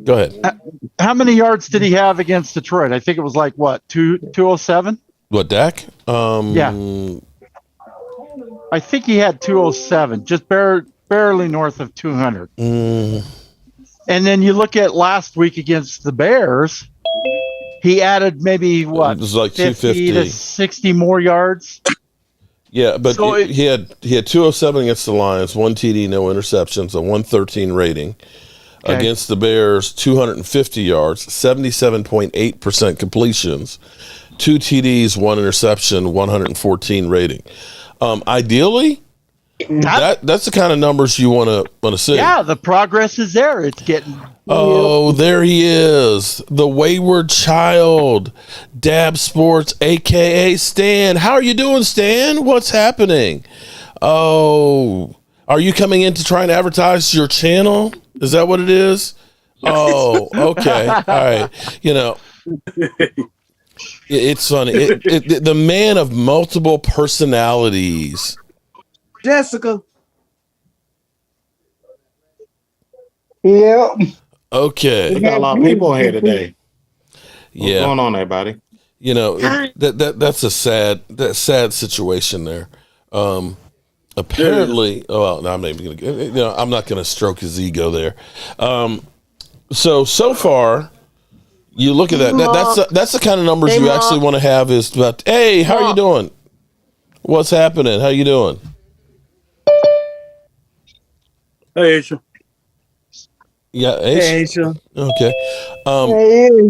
Speaker 1: go ahead.
Speaker 3: How many yards did he have against Detroit? I think it was like, what, 207?
Speaker 1: What, Dak?
Speaker 3: Yeah. I think he had 207, just barely north of 200. And then you look at last week against the Bears, he added maybe, it was like 50 to 60 more yards.
Speaker 1: Yeah, but so he had 207 against the Lions, 1 TD, no interceptions, a 113 rating. Okay. Against the Bears, 250 yards, 77.8% completions, 2 TDs, 1 interception, 114 rating. Ideally, That's the kind of numbers you want to see.
Speaker 3: Yeah, the progress is there. It's getting.
Speaker 1: Oh, there he is, the wayward child, Dab Sports, aka Stan. How are you doing, Stan? What's happening? Oh, are you coming in to try and advertise your channel? Is that what it is? Oh, okay, all right. It's funny. The man of multiple personalities.
Speaker 7: Jessica.
Speaker 4: Yep.
Speaker 1: Okay.
Speaker 6: We got a lot of people here today. What's going on, everybody?
Speaker 1: That's a sad situation there. Apparently, I'm not even gonna. I'm not gonna stroke his ego there. So far, you look at that. That's the kind of numbers you actually want to have. Is about, hey, how are you doing? What's happening? How you doing?
Speaker 9: Hey, Aisha.
Speaker 1: Yeah,
Speaker 7: Hey, Aisha.
Speaker 1: Okay.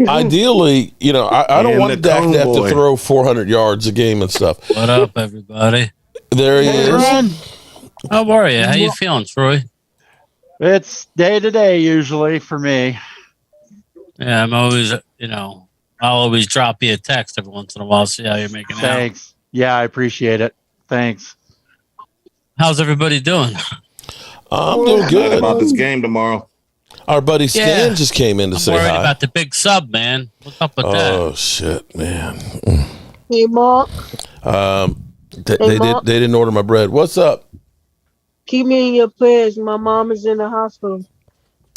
Speaker 1: Ideally, I don't want Dak to have to throw 400 yards a game and stuff.
Speaker 10: What up, everybody?
Speaker 1: There he is.
Speaker 10: How are you? How you feeling, Troy?
Speaker 3: It's day to day usually for me.
Speaker 10: Yeah, I'm always, I'll always drop you a text every once in a while, see how you're making out.
Speaker 3: Thanks. Yeah, I appreciate it. Thanks.
Speaker 10: How's everybody doing?
Speaker 1: I'm doing good.
Speaker 6: About this game tomorrow.
Speaker 1: Our buddy Stan just came in to say
Speaker 10: worried
Speaker 1: hi.
Speaker 10: about the big sub, man. What's up with that?
Speaker 1: Oh shit, man.
Speaker 11: Hey, Mark.
Speaker 1: They didn't order my bread. What's up?
Speaker 11: Keep me in your prayers. My mom is in the hospital.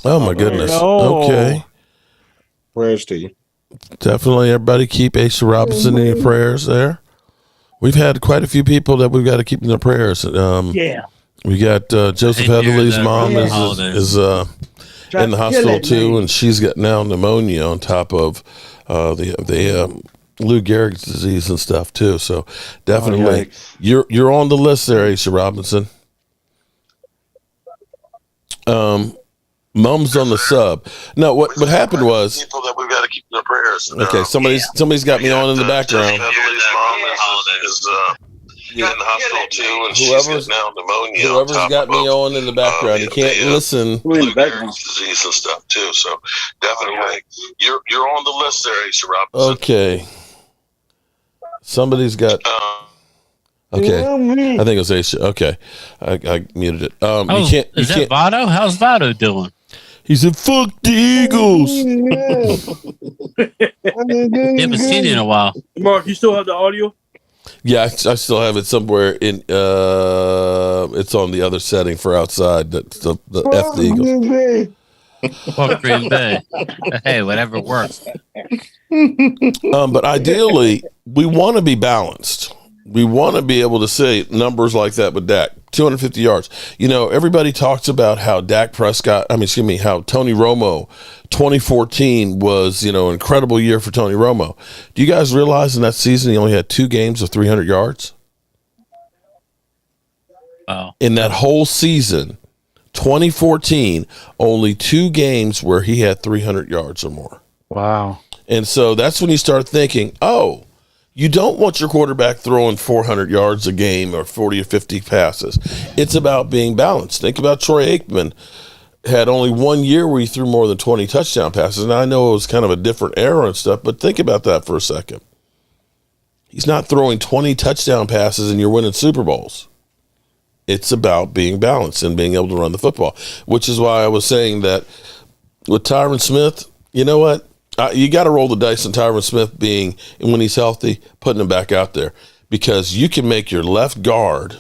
Speaker 1: Oh my goodness.
Speaker 3: No.
Speaker 1: Okay.
Speaker 6: Prayers to you.
Speaker 1: Definitely, everybody keep Aisha Robinson in your prayers there. We've had quite a few people that we've got to keep in their prayers. We got Joseph Heatherly's mom is in the hospital too, and she's got now pneumonia on top of the Lou Gehrig's disease and stuff too. So definitely, you're on the list there, Aisha Robinson. Mom's on the sub. No, what happened was
Speaker 2: people that we've got to keep in their prayers.
Speaker 1: Okay, somebody's got me on in the background.
Speaker 2: Heatherly's mom is in the hospital too, and she's got now pneumonia.
Speaker 1: Whoever's got me on in the background, you can't listen.
Speaker 2: Lou Gehrig's disease and stuff too. So definitely, you're on the list there, Aisha Robinson.
Speaker 1: Okay. Somebody's got. Okay, I think it was Aisha. Okay, I muted it. You can't.
Speaker 10: Is that Votto? How's Votto doing?
Speaker 1: He said, "Fuck the Eagles."
Speaker 10: Haven't seen it in a while.
Speaker 9: Mark, you still have the audio?
Speaker 1: Yeah, I still have it somewhere in. It's on the other setting for outside. That's the F the Eagles.
Speaker 10: Fuck Green Bay. Hey, whatever works.
Speaker 1: But ideally, we want to be balanced. We want to be able to say numbers like that with Dak, 250 yards. Everybody talks about how Dak Prescott, how Tony Romo, 2014 was, an incredible year for Tony Romo. Do you guys realize in that season he only had 2 games of 300 yards?
Speaker 10: Wow.
Speaker 1: In that whole season, 2014, only 2 games where he had 300 yards or more.
Speaker 3: Wow.
Speaker 1: And so that's when you start thinking, you don't want your quarterback throwing 400 yards a game or 40 or 50 passes. It's about being balanced. Think about Troy Aikman. Had only 1 year where he threw more than 20 touchdown passes. And I know it was kind of a different era and stuff, but think about that for a second. He's not throwing 20 touchdown passes and you're winning Super Bowls. It's about being balanced and being able to run the football, which is why I was saying that with Tyron Smith, you know what? You got to roll the dice on Tyron Smith being, when he's healthy, putting him back out there, because you can make your left guard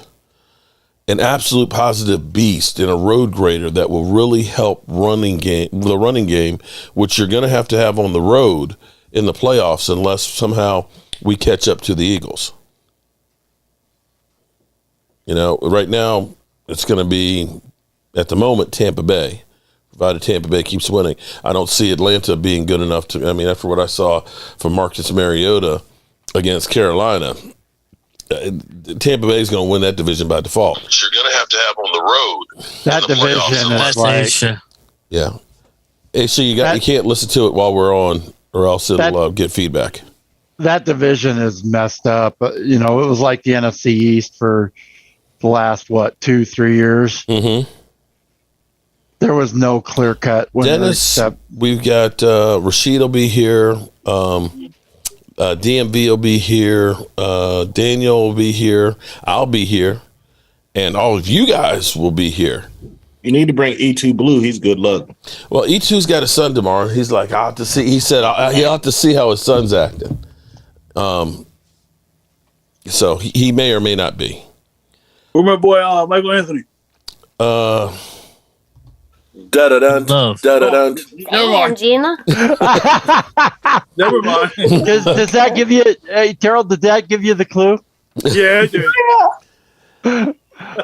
Speaker 1: an absolute positive beast and a road grader that will really help the running game, which you're going to have on the road in the playoffs unless somehow we catch up to the Eagles. Right now it's going to be, at the moment, Tampa Bay. Provided Tampa Bay keeps winning. I don't see Atlanta being good enough to, after what I saw from Marcus Mariota against Carolina, Tampa Bay is going to win that division by default.
Speaker 2: But you're going to have on the road.
Speaker 3: That division is like,
Speaker 10: Aisha.
Speaker 1: Yeah. Aisha, you can't listen to it while we're on, or else it'll get feedback.
Speaker 3: That division is messed up. It was like the NFC East for the last 2-3 years.
Speaker 1: Mm-hmm.
Speaker 3: There was no clear cut winner.
Speaker 1: Dennis, we've got Rashid will be here. DMV will be here. Daniel will be here. I'll be here. And all of you guys will be here.
Speaker 6: You need to bring E2 Blue. He's good luck.
Speaker 1: Well, E2's got a son tomorrow. He's like, I'll have to see. He said he'll have to see how his son's acting. So he may or may not be.
Speaker 9: Where's my boy Michael Anthony?
Speaker 1: Da-da-dun. Da-da-dun.
Speaker 9: Never mind.
Speaker 11: Gina?
Speaker 9: Never mind.
Speaker 3: Does that give you, Terrell, did that give you the clue?
Speaker 9: Yeah, it did.
Speaker 1: And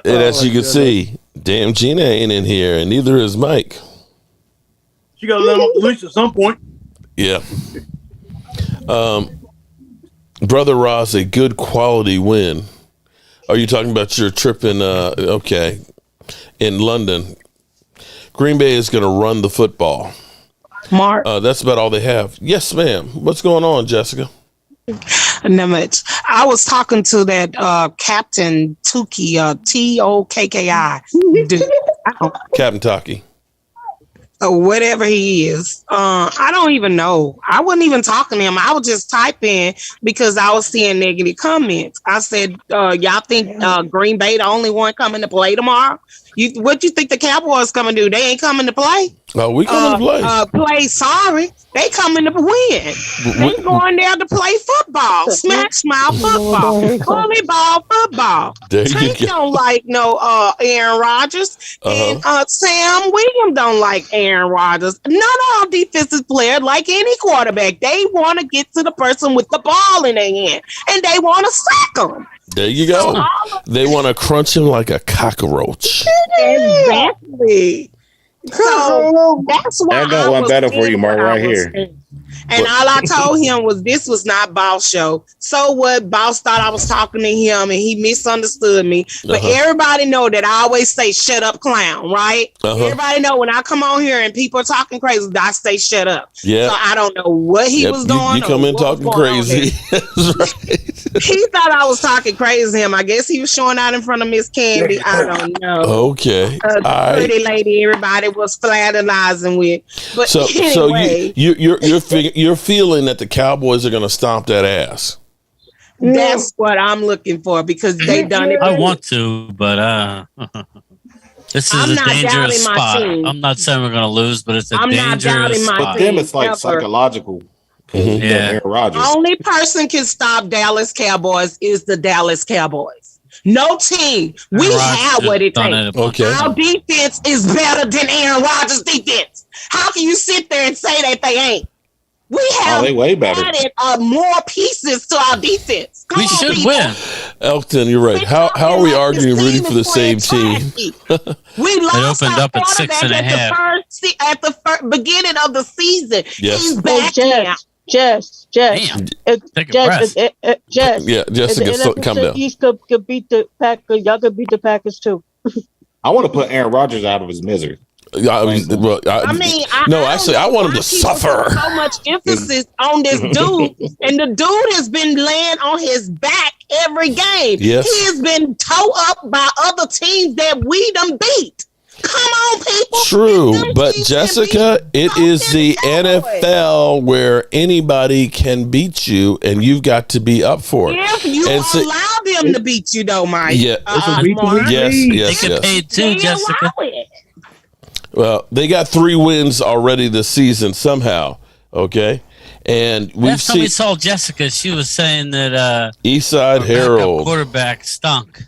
Speaker 1: as you can see, damn Gina ain't in here, and neither is Mike.
Speaker 9: She got to let him loose at some point.
Speaker 1: Yeah. Brother Ross, a good quality win. Are you talking about your trip in London? Green Bay is going to run the football.
Speaker 12: Mark.
Speaker 1: That's about all they have. Yes, ma'am. What's going on, Jessica?
Speaker 12: Not much. I was talking to that Captain Tukey, Tokki.
Speaker 1: Captain Taki.
Speaker 12: Whatever he is. I don't even know. I wasn't even talking to him. I was just typing because I was seeing negative comments. I said, y'all think Green Bay the only one coming to play tomorrow? What you think the Cowboys coming to do? They ain't coming to play?
Speaker 1: Oh, we coming to play.
Speaker 12: Play sorry. They coming to win. They going there to play football. Smash mouth football. Volleyball football. Tank don't like no Aaron Rodgers. And Sam Williams don't like Aaron Rodgers. None of our defensive players like any quarterback. They want to get to the person with the ball in their hand. And they want to sack them.
Speaker 1: There you go. They want to crunch him like a cockroach.
Speaker 12: Exactly. So that's why
Speaker 6: I got one better for you, Mark, right here.
Speaker 12: And all I told him was this was not Boss show. So what? Boss thought I was talking to him and he misunderstood me. But everybody know that I always say shut up clown, right? Everybody know when I come on here and people are talking crazy, I say shut up. Yeah. So I don't know what he was doing.
Speaker 1: You come in talking crazy. That's right.
Speaker 12: He thought I was talking crazy to him. I guess he was showing out in front of Miss Candy. I don't know.
Speaker 1: Okay.
Speaker 12: Pretty lady everybody was fraternizing with. But
Speaker 1: so
Speaker 12: anyway.
Speaker 1: You're feeling that the Cowboys are going to stomp that ass.
Speaker 12: That's what I'm looking for because they done it.
Speaker 10: I want to, but this is a dangerous spot. I'm not saying we're going to lose, but it's a dangerous spot.
Speaker 6: For them, it's like psychological.
Speaker 10: Yeah.
Speaker 12: Only person can stop Dallas Cowboys is the Dallas Cowboys. No team. We have what it takes.
Speaker 1: Okay.
Speaker 12: Our defense is better than Aaron Rodgers' defense. How can you sit there and say that they ain't? We have added more pieces to our defense.
Speaker 10: We should win.
Speaker 1: Elton, you're right. How are we arguing rooting for the same team?
Speaker 12: We lost
Speaker 10: opened up at 6.5
Speaker 12: at the beginning of the season.
Speaker 1: Yes.
Speaker 12: He's back now.
Speaker 11: Jess.
Speaker 10: Yeah,
Speaker 1: Jessica, come down.
Speaker 11: East could beat the Packers. Y'all could beat the Packers too.
Speaker 6: I want to put Aaron Rodgers out of his misery.
Speaker 1: I want him to suffer.
Speaker 12: So much emphasis on this dude, and the dude has been laying on his back every game.
Speaker 1: Yes.
Speaker 12: He has been towed up by other teams that we done beat. Come on, people.
Speaker 1: True, but Jessica, it is the NFL where anybody can beat you, and you've got to be up for it.
Speaker 12: If you allow them to beat you, though, Mike.
Speaker 1: Yeah. Yes.
Speaker 10: They get paid too, Jessica.
Speaker 1: Well, they got 3 wins already this season somehow. Okay, and
Speaker 10: last time we saw Jessica, she was saying that
Speaker 1: Eastside Herald
Speaker 10: quarterback stunk.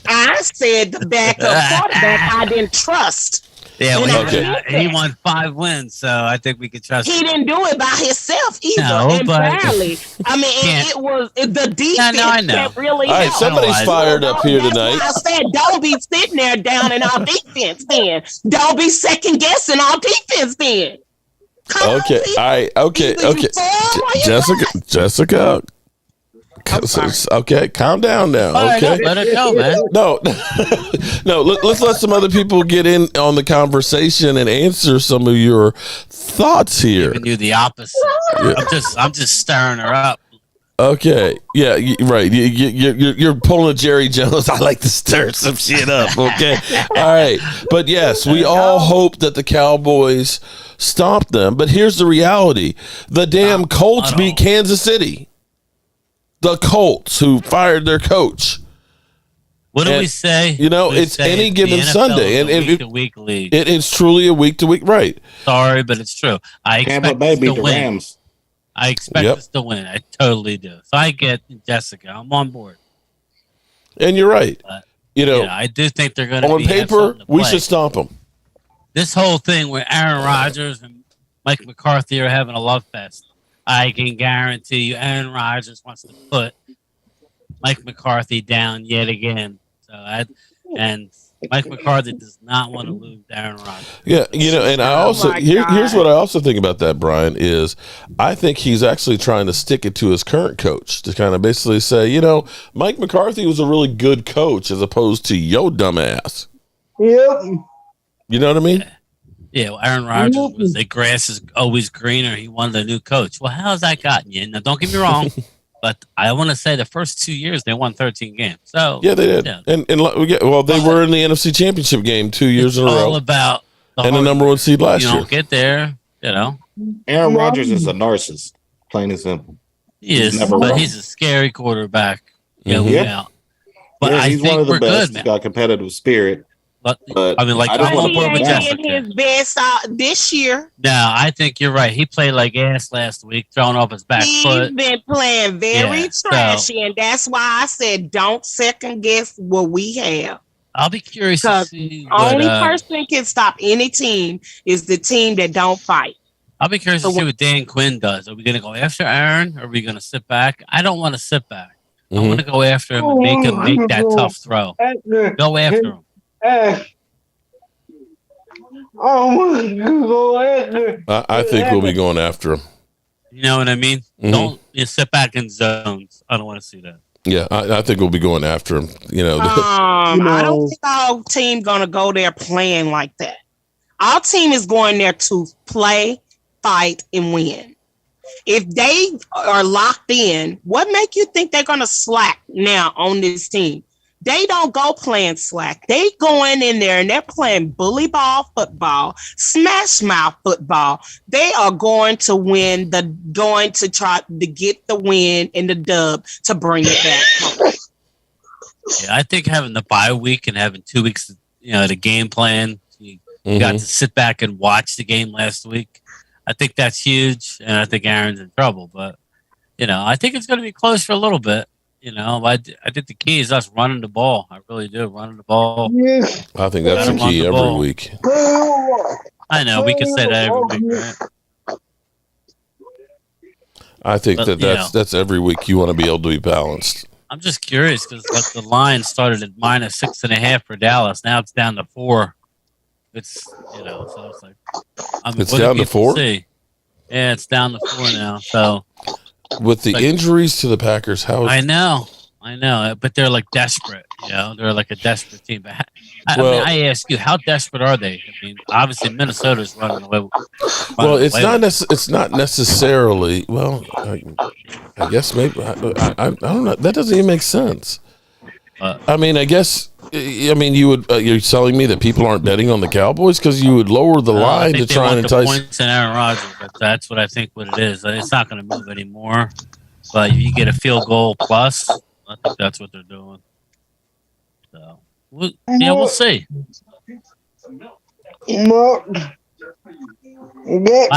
Speaker 12: I said the backup quarterback I didn't trust.
Speaker 10: Yeah, he won 5 wins, so I think we could trust him.
Speaker 12: He didn't do it by himself either. Entirely. I mean, it was the defense that really helped.
Speaker 1: All right, somebody's fired up here tonight.
Speaker 12: I said, don't be sitting there down in our defense then. Don't be second guessing our defense then.
Speaker 1: Okay, all right, okay. Jessica. Okay, calm down now. Okay,
Speaker 10: let it go, man.
Speaker 1: No. Let's let some other people get in on the conversation and answer some of your thoughts here.
Speaker 10: Giving you the opposite. Yeah. I'm just stirring her up.
Speaker 1: Okay. Yeah. Right. You're pulling a Jerry Jones. I like to stir some shit up. Okay. All right. But yes, we all hope that the Cowboys stomp them. But here's the reality: the damn Colts beat Kansas City. The Colts, who fired their coach.
Speaker 10: What do we say?
Speaker 1: You know, it's any given Sunday, and
Speaker 10: week-to-week league.
Speaker 1: It's truly a week-to-week, right?
Speaker 10: Sorry, but it's true. I expect us to win.
Speaker 6: Rams.
Speaker 10: I expect us to win. I totally do. So I get Jessica. I'm on board.
Speaker 1: And you're right.
Speaker 10: But,
Speaker 1: you know,
Speaker 10: I do think they're going to.
Speaker 1: On paper, we should stomp them.
Speaker 10: This whole thing where Aaron Rodgers and Mike McCarthy are having a love fest. I can guarantee you, Aaron Rodgers wants to put Mike McCarthy down yet again. And Mike McCarthy does not want to lose Aaron Rodgers.
Speaker 1: Yeah, you know, and I also here's what I also think about that, Brian, is I think he's actually trying to stick it to his current coach to kind of basically say, you know, Mike McCarthy was a really good coach as opposed to yo dumbass.
Speaker 4: Yep.
Speaker 1: You know what I mean?
Speaker 10: Yeah, well, Aaron Rodgers was the grass is always greener. He wanted a new coach. Well, how's that gotten you? Now, don't get me wrong, but I want to say the first 2 years they won 13 games. So
Speaker 1: yeah, they did. Yeah. And they were in the NFC Championship game 2 years in a row.
Speaker 10: All about
Speaker 1: the number one seed last year.
Speaker 10: You don't get there, you know.
Speaker 6: Aaron Rodgers is a narcissist, plain and simple.
Speaker 10: He is, but he's a scary quarterback. Yeah, but I
Speaker 6: he's
Speaker 10: think
Speaker 6: one of the
Speaker 10: we're
Speaker 6: best.
Speaker 10: good, man.
Speaker 6: He's got competitive spirit.
Speaker 10: But I mean, like
Speaker 12: he did his best this year.
Speaker 10: No, I think you're right. He played like ass last week, throwing off his back foot.
Speaker 12: He's been playing very trashy, and that's why I said don't second guess what we have.
Speaker 10: I'll be curious to see.
Speaker 12: Only person can stop any team is the team that don't fight.
Speaker 10: I'll be curious to see what Dan Quinn does. Are we going to go after Aaron? Or are we going to sit back? I don't want to sit back. I want to go after him and make him make that tough throw. Go after him.
Speaker 1: I think we'll be going after him.
Speaker 10: You know what I mean? Don't sit back in zones. I don't want to see that.
Speaker 1: Yeah, I think we'll be going after him. You know,
Speaker 12: I don't think our team gonna go there playing like that. Our team is going there to play, fight, and win. If they are locked in, what make you think they're gonna slack now on this team? They don't go playing slack. They going in there and they're playing bully ball football, smash mouth football. They are going to win going to try to get the win and the dub to bring it back.
Speaker 10: Yeah, I think having the bye week and having 2 weeks, the game plan. You got to sit back and watch the game last week. I think that's huge, and I think Aaron's in trouble. But I think it's going to be close for a little bit. I think the key is us running the ball. I really do. Running the ball.
Speaker 1: I think that's the key every week.
Speaker 10: I know. We can say that every week, right?
Speaker 1: I think that's every week you want to be able to be balanced.
Speaker 10: I'm just curious because the line started at -6.5 for Dallas. Now it's down to 4. It's, so it's like.
Speaker 1: It's down to 4?
Speaker 10: Yeah, it's down to 4 now. So.
Speaker 1: With the injuries to the Packers, how is
Speaker 10: I know, but they're like desperate. They're like a desperate team. But I ask you, how desperate are they? I mean, obviously Minnesota's running away.
Speaker 1: It's not necessarily. Well, I guess maybe I don't know. That doesn't even make sense. I guess. You would. You're telling me that people aren't betting on the Cowboys because you would lower the line to try and entice
Speaker 10: points in Aaron Rodgers. But that's what I think. What it is. It's not going to move anymore. But if you get a field goal plus, I think that's what they're doing. So, we'll see.
Speaker 4: Mark, that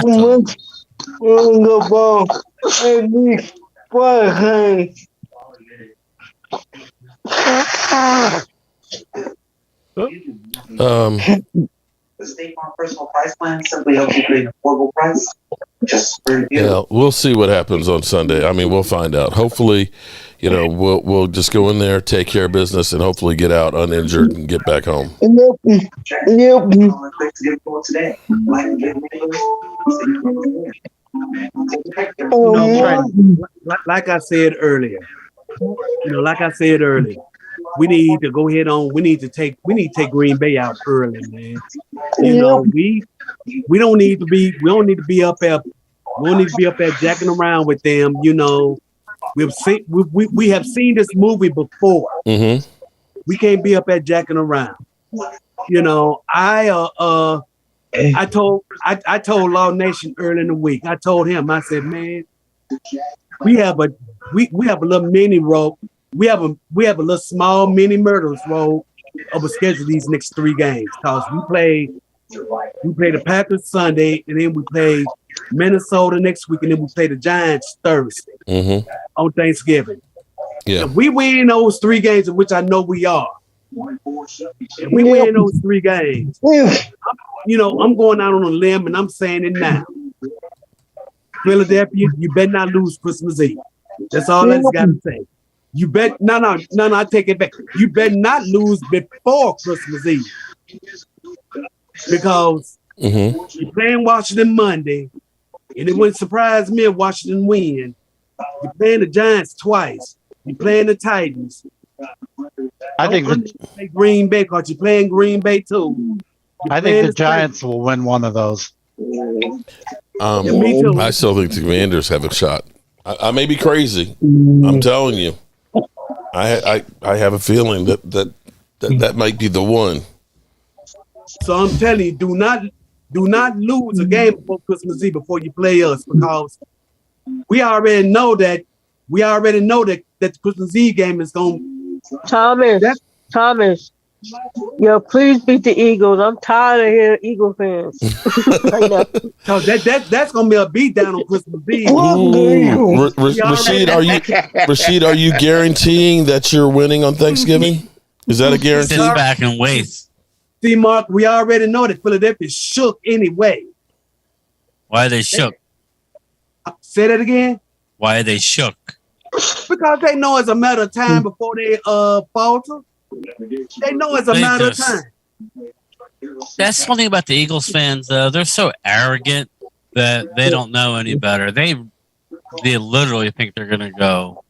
Speaker 4: much on the ball at least 4 times.
Speaker 13: The State Farm personal price plan simply helps you create an affordable price. Just for you.
Speaker 1: Yeah, we'll see what happens on Sunday. We'll find out. Hopefully, we'll just go in there, take care of business, and hopefully get out uninjured and get back home.
Speaker 7: Like I said earlier, we need to go ahead on. We need to take Green Bay out early, man. We don't need to be up there. We don't need to be up there jacking around with them. we have seen this movie before.
Speaker 1: Mm-hmm.
Speaker 7: We can't be up at jacking around. You know, I told Law Nation early in the week. I told him, I said, man, we have a little mini rope. We have a little small mini murderers roll of a schedule these next 3 games. Because we play the Packers Sunday, and then we play Minnesota next week, and then we play the Giants Thursday on Thanksgiving.
Speaker 1: Yeah.
Speaker 7: If we win those 3 games, in which I know we are, if we win those 3 games, I'm going out on a limb, and I'm saying it now. Philadelphia, you better not lose Christmas Eve. That's all I just got to say. You bet no, I take it back. You better not lose before Christmas Eve. Because you're playing Washington Monday, and it wouldn't surprise me if Washington win. You're playing the Giants twice. You're playing the Titans.
Speaker 3: I think
Speaker 7: Green Bay, because you're playing Green Bay too.
Speaker 3: I think the Giants will win one of those.
Speaker 7: Me too.
Speaker 1: I still think the Commanders have a shot. I may be crazy. I'm telling you. I have a feeling that might be the one.
Speaker 7: So I'm telling you, do not lose a game before Christmas Eve before you play us, because we already know that the Christmas Eve game is going.
Speaker 11: Thomas, yo, please beat the Eagles. I'm tired of hearing Eagle fans.
Speaker 7: So that's gonna be a beatdown on Christmas Eve.
Speaker 1: Rashid, are you guaranteeing that you're winning on Thanksgiving? Is that a guarantee?
Speaker 10: Sit back and wait.
Speaker 7: See, Mark, we already know that Philadelphia shook anyway.
Speaker 10: Why are they shook?
Speaker 7: Say that again.
Speaker 10: Why are they shook?
Speaker 7: Because they know it's a matter of time before they falter. They know it's a matter of time.
Speaker 10: That's something about the Eagles fans, though. They're so arrogant that they don't know any better. They literally think they're going to go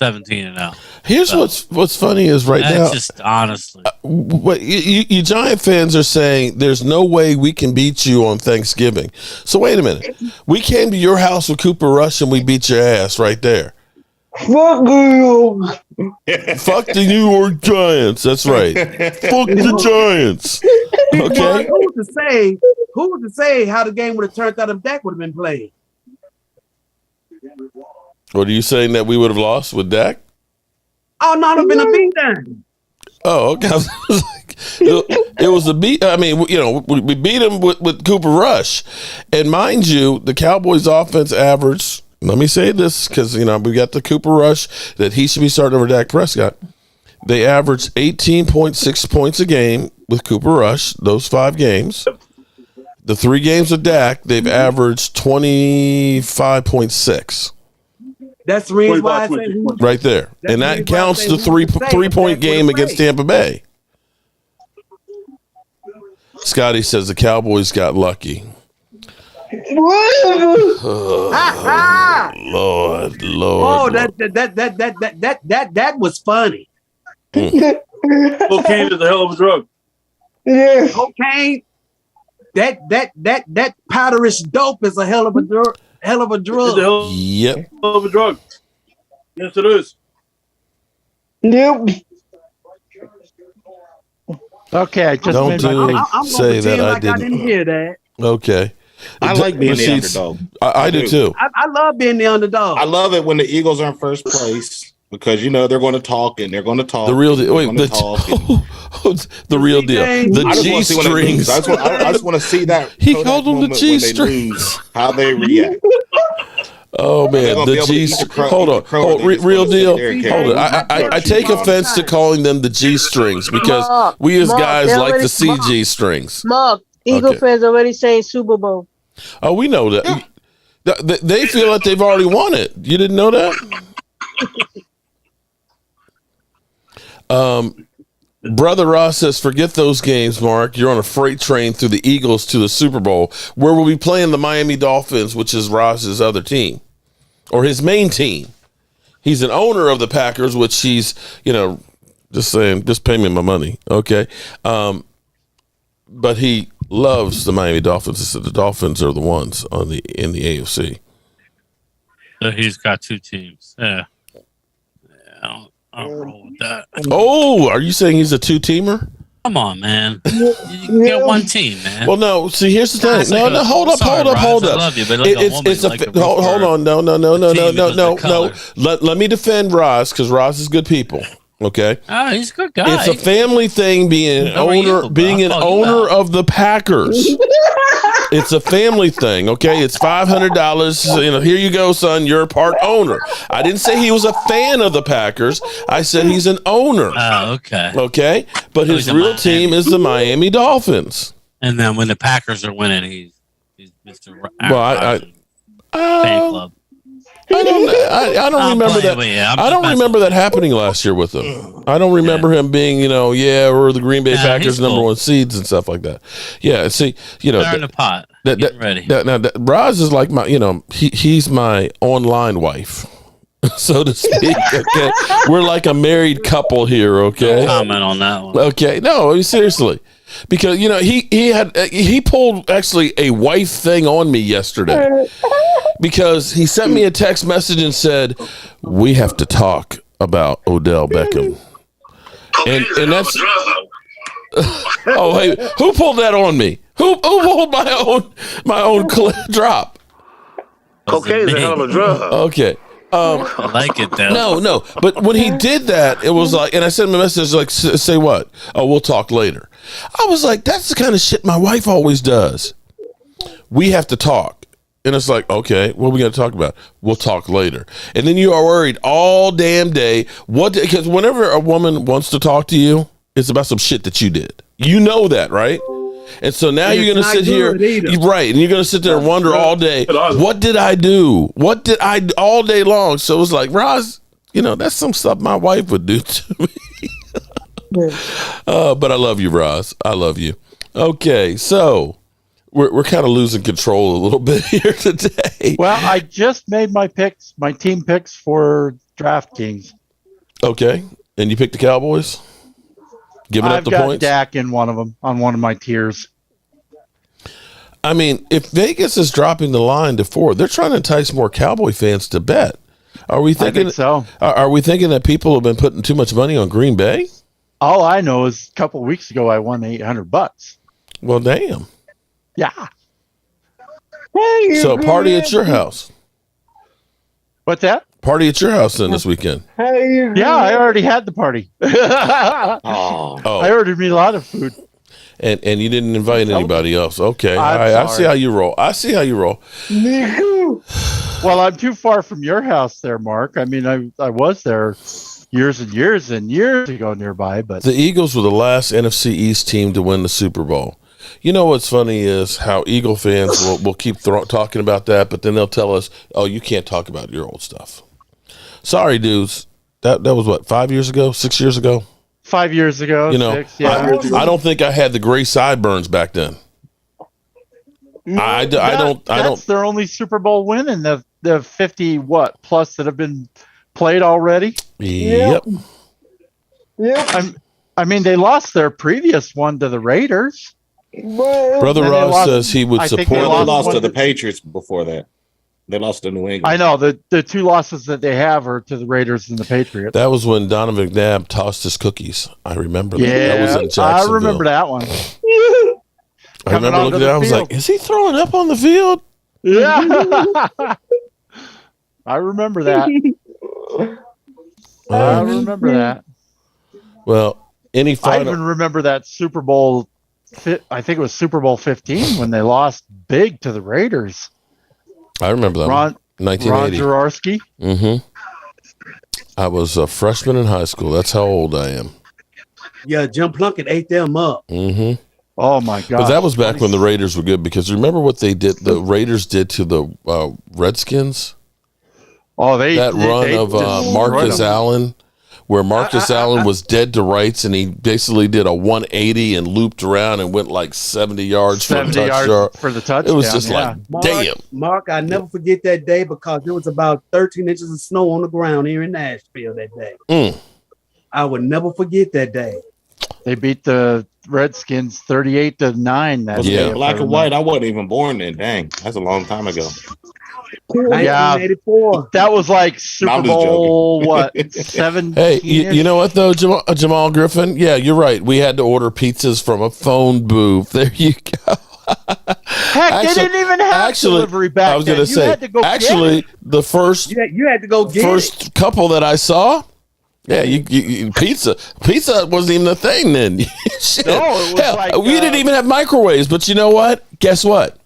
Speaker 10: 17-0.
Speaker 1: Here's what's funny is now.
Speaker 10: That's just honestly.
Speaker 1: What you Giant fans are saying, there's no way we can beat you on Thanksgiving. So wait a minute. We came to your house with Cooper Rush and we beat your ass right there.
Speaker 4: Fuck you.
Speaker 1: Fuck the New York Giants. That's right. Fuck the Giants. Okay.
Speaker 7: Who's to say how the game would have turned out if Dak would have been playing?
Speaker 1: What are you saying, that we would have lost with Dak?
Speaker 7: Oh no, it'd been a beatdown.
Speaker 1: Oh, okay. It was a beat. I mean, we beat him with Cooper Rush, and mind you, the Cowboys' offense averaged. Let me say this, because we got the Cooper Rush that he should be starting over Dak Prescott. They averaged 18.6 points a game with Cooper Rush, those 5 games. The 3 games with Dak, they've averaged 25.6.
Speaker 7: That's the reason why I said
Speaker 1: right there. And that counts the 3-point game against Tampa Bay. Scotty says the Cowboys got lucky. Lord.
Speaker 7: Oh, that was funny.
Speaker 9: Cocaine is a hell of a drug.
Speaker 4: Yeah.
Speaker 7: Cocaine. That powderish dope is a hell of a drug.
Speaker 1: Yep.
Speaker 9: Hell of a drug. Yes, it is.
Speaker 4: Yep.
Speaker 3: Okay, I just
Speaker 1: don't say that I didn't.
Speaker 7: I didn't hear that.
Speaker 1: Okay.
Speaker 6: I like being the underdog.
Speaker 1: I do too.
Speaker 7: I love being the underdog.
Speaker 6: I love it when the Eagles are in first place because they're going to talk and they're going to talk.
Speaker 1: The real deal. Wait, the real deal. The G strings.
Speaker 6: I just want to see that.
Speaker 1: He called them the G strings.
Speaker 6: How they react.
Speaker 1: Oh man, the G. Hold on. Real deal. Hold on. I take offense to calling them the G strings because we as guys like to see G strings.
Speaker 11: Mark, Eagle fans already saying Super Bowl.
Speaker 1: Oh, we know that. They feel like they've already won it. You didn't know that? Brother Ross says, forget those games, Mark. You're on a freight train through the Eagles to the Super Bowl, where we'll be playing the Miami Dolphins, which is Ross's other team, or his main team. He's an owner of the Packers, which he's, just saying, just pay me my money, okay? But he loves the Miami Dolphins. He said the Dolphins are the ones in the AFC.
Speaker 10: So he's got 2 teams. Yeah. I don't roll with that.
Speaker 1: Oh, are you saying he's a two-teamer?
Speaker 10: Come on, man. You get one team, man.
Speaker 1: Well, no. See, here's the thing. No, hold up.
Speaker 10: I love you, but like a woman,
Speaker 1: it's hold on. No. Let me defend Roz because Roz is good people. Okay.
Speaker 10: Oh, he's a good guy.
Speaker 1: It's a family thing being an owner of the Packers. It's a family thing, okay? It's $500. Here you go, son. You're a part owner. I didn't say he was a fan of the Packers. I said he's an owner.
Speaker 10: Oh, okay.
Speaker 1: Okay, but his real team is the Miami Dolphins.
Speaker 10: And then when the Packers are winning, he's Mr.
Speaker 1: Fan
Speaker 10: club.
Speaker 1: I don't remember that. I don't remember that happening last year with him. I don't remember him being, we're the Green Bay Packers number one seeds and stuff like that. Yeah, see,
Speaker 10: They're in the pot. Ready.
Speaker 1: Now, Roz is like my, he's my online wife, so to speak. Okay, we're like a married couple here. Okay,
Speaker 10: no comment on that one.
Speaker 1: Okay, no, I mean, seriously. Because he pulled actually a wife thing on me yesterday because he sent me a text message and said we have to talk about Odell Beckham, and that's oh hey, who pulled that on me? Who pulled my own drop?
Speaker 2: Cocaine is a hell of a drug.
Speaker 1: Okay.
Speaker 10: I like it though.
Speaker 1: No. But when he did that, it was like, and I sent him a message like, say what? Oh, we'll talk later. I was like, that's the kind of shit my wife always does. We have to talk. And it's like, okay, what are we going to talk about? We'll talk later. And then you are worried all damn day. Because whenever a woman wants to talk to you, it's about some shit that you did. You know that, right? And so now you're going to sit here, right? And you're going to sit there and wonder all day, what did I do? What did I do all day long? So it was like, Roz, that's some stuff my wife would do to me. But I love you, Roz. I love you. Okay, so we're kind of losing control a little bit here today.
Speaker 3: Well, I just made my team picks for DraftKings.
Speaker 1: Okay, and you picked the Cowboys? Giving up the points?
Speaker 3: I've got Dak in one of them on one of my tiers.
Speaker 1: I mean, if Vegas is dropping the line to 4, they're trying to entice more Cowboy fans to bet. Are we thinking?
Speaker 3: I think so.
Speaker 1: Are we thinking that people have been putting too much money on Green Bay?
Speaker 3: All I know is a couple of weeks ago I won $800.
Speaker 1: Well, damn.
Speaker 3: Yeah.
Speaker 1: So party at your house.
Speaker 3: What's that?
Speaker 1: Party at your house then this weekend.
Speaker 3: Yeah, I already had the party. I ordered me a lot of food.
Speaker 1: And you didn't invite anybody else. Okay. I see how you roll.
Speaker 3: Well, I'm too far from your house there, Mark. I mean, I was there years and years and years ago nearby. But
Speaker 1: the Eagles were the last NFC East team to win the Super Bowl. You know what's funny is how Eagle fans will keep talking about that, but then they'll tell us, oh, you can't talk about your old stuff. Sorry, dudes. That was what, 5 years ago, 6 years ago?
Speaker 3: 5 years ago. 6, yeah.
Speaker 1: I don't think I had the gray sideburns back then.
Speaker 3: That's their only Super Bowl win in the 50 plus that have been played already.
Speaker 1: Yep.
Speaker 3: I mean, they lost their previous one to the Raiders.
Speaker 1: Brother Ross says he would support.
Speaker 6: They lost to the Patriots before that. They lost to New England.
Speaker 3: I know the two losses that they have are to the Raiders and the Patriots.
Speaker 1: That was when Donovan McNabb tossed his cookies. I remember that.
Speaker 3: Yeah,
Speaker 1: that was in Jacksonville.
Speaker 3: I remember that one.
Speaker 1: I remember looking at it. I was like, is he throwing up on the field?
Speaker 3: Yeah. I remember that. I remember that.
Speaker 1: Well, any final?
Speaker 3: I even remember that Super Bowl. I think it was Super Bowl 15 when they lost big to the Raiders.
Speaker 1: I remember that. 1980.
Speaker 3: Ron Jaworski.
Speaker 1: Mm-hmm. I was a freshman in high school. That's how old I am.
Speaker 7: Yeah, Jim Plunkett ate them up.
Speaker 1: Mm-hmm.
Speaker 3: Oh my God!
Speaker 1: But that was back when the Raiders were good, because remember what they did? The Raiders did to the Redskins.
Speaker 3: Oh,
Speaker 1: that run of Marcus Allen, where Marcus Allen was dead to rights, and he basically did a 180 and looped around and went like 70 yards for a touchdown.
Speaker 3: For the touchdown.
Speaker 1: It was just like, damn.
Speaker 7: Mark, I never forget that day because there was about 13 inches of snow on the ground here in Nashville that day. I would never forget that day.
Speaker 3: They beat the Redskins 38-9. That
Speaker 6: day, black and white. I wasn't even born then. Dang, that's a long time ago.
Speaker 7: 1984.
Speaker 3: That was like Super Bowl, what, 17?
Speaker 1: Hey, you know what, though, Jamal Griffin? Yeah, you're right. We had to order pizzas from a phone booth. There you go.
Speaker 3: Heck, they didn't even have delivery back then.
Speaker 1: I was going to say, the first
Speaker 7: you had to go get
Speaker 1: first couple that I saw, yeah, you pizza wasn't even a thing then. Shit.
Speaker 3: No, it was
Speaker 1: Hell, we didn't even have microwaves. But you know what? Guess what?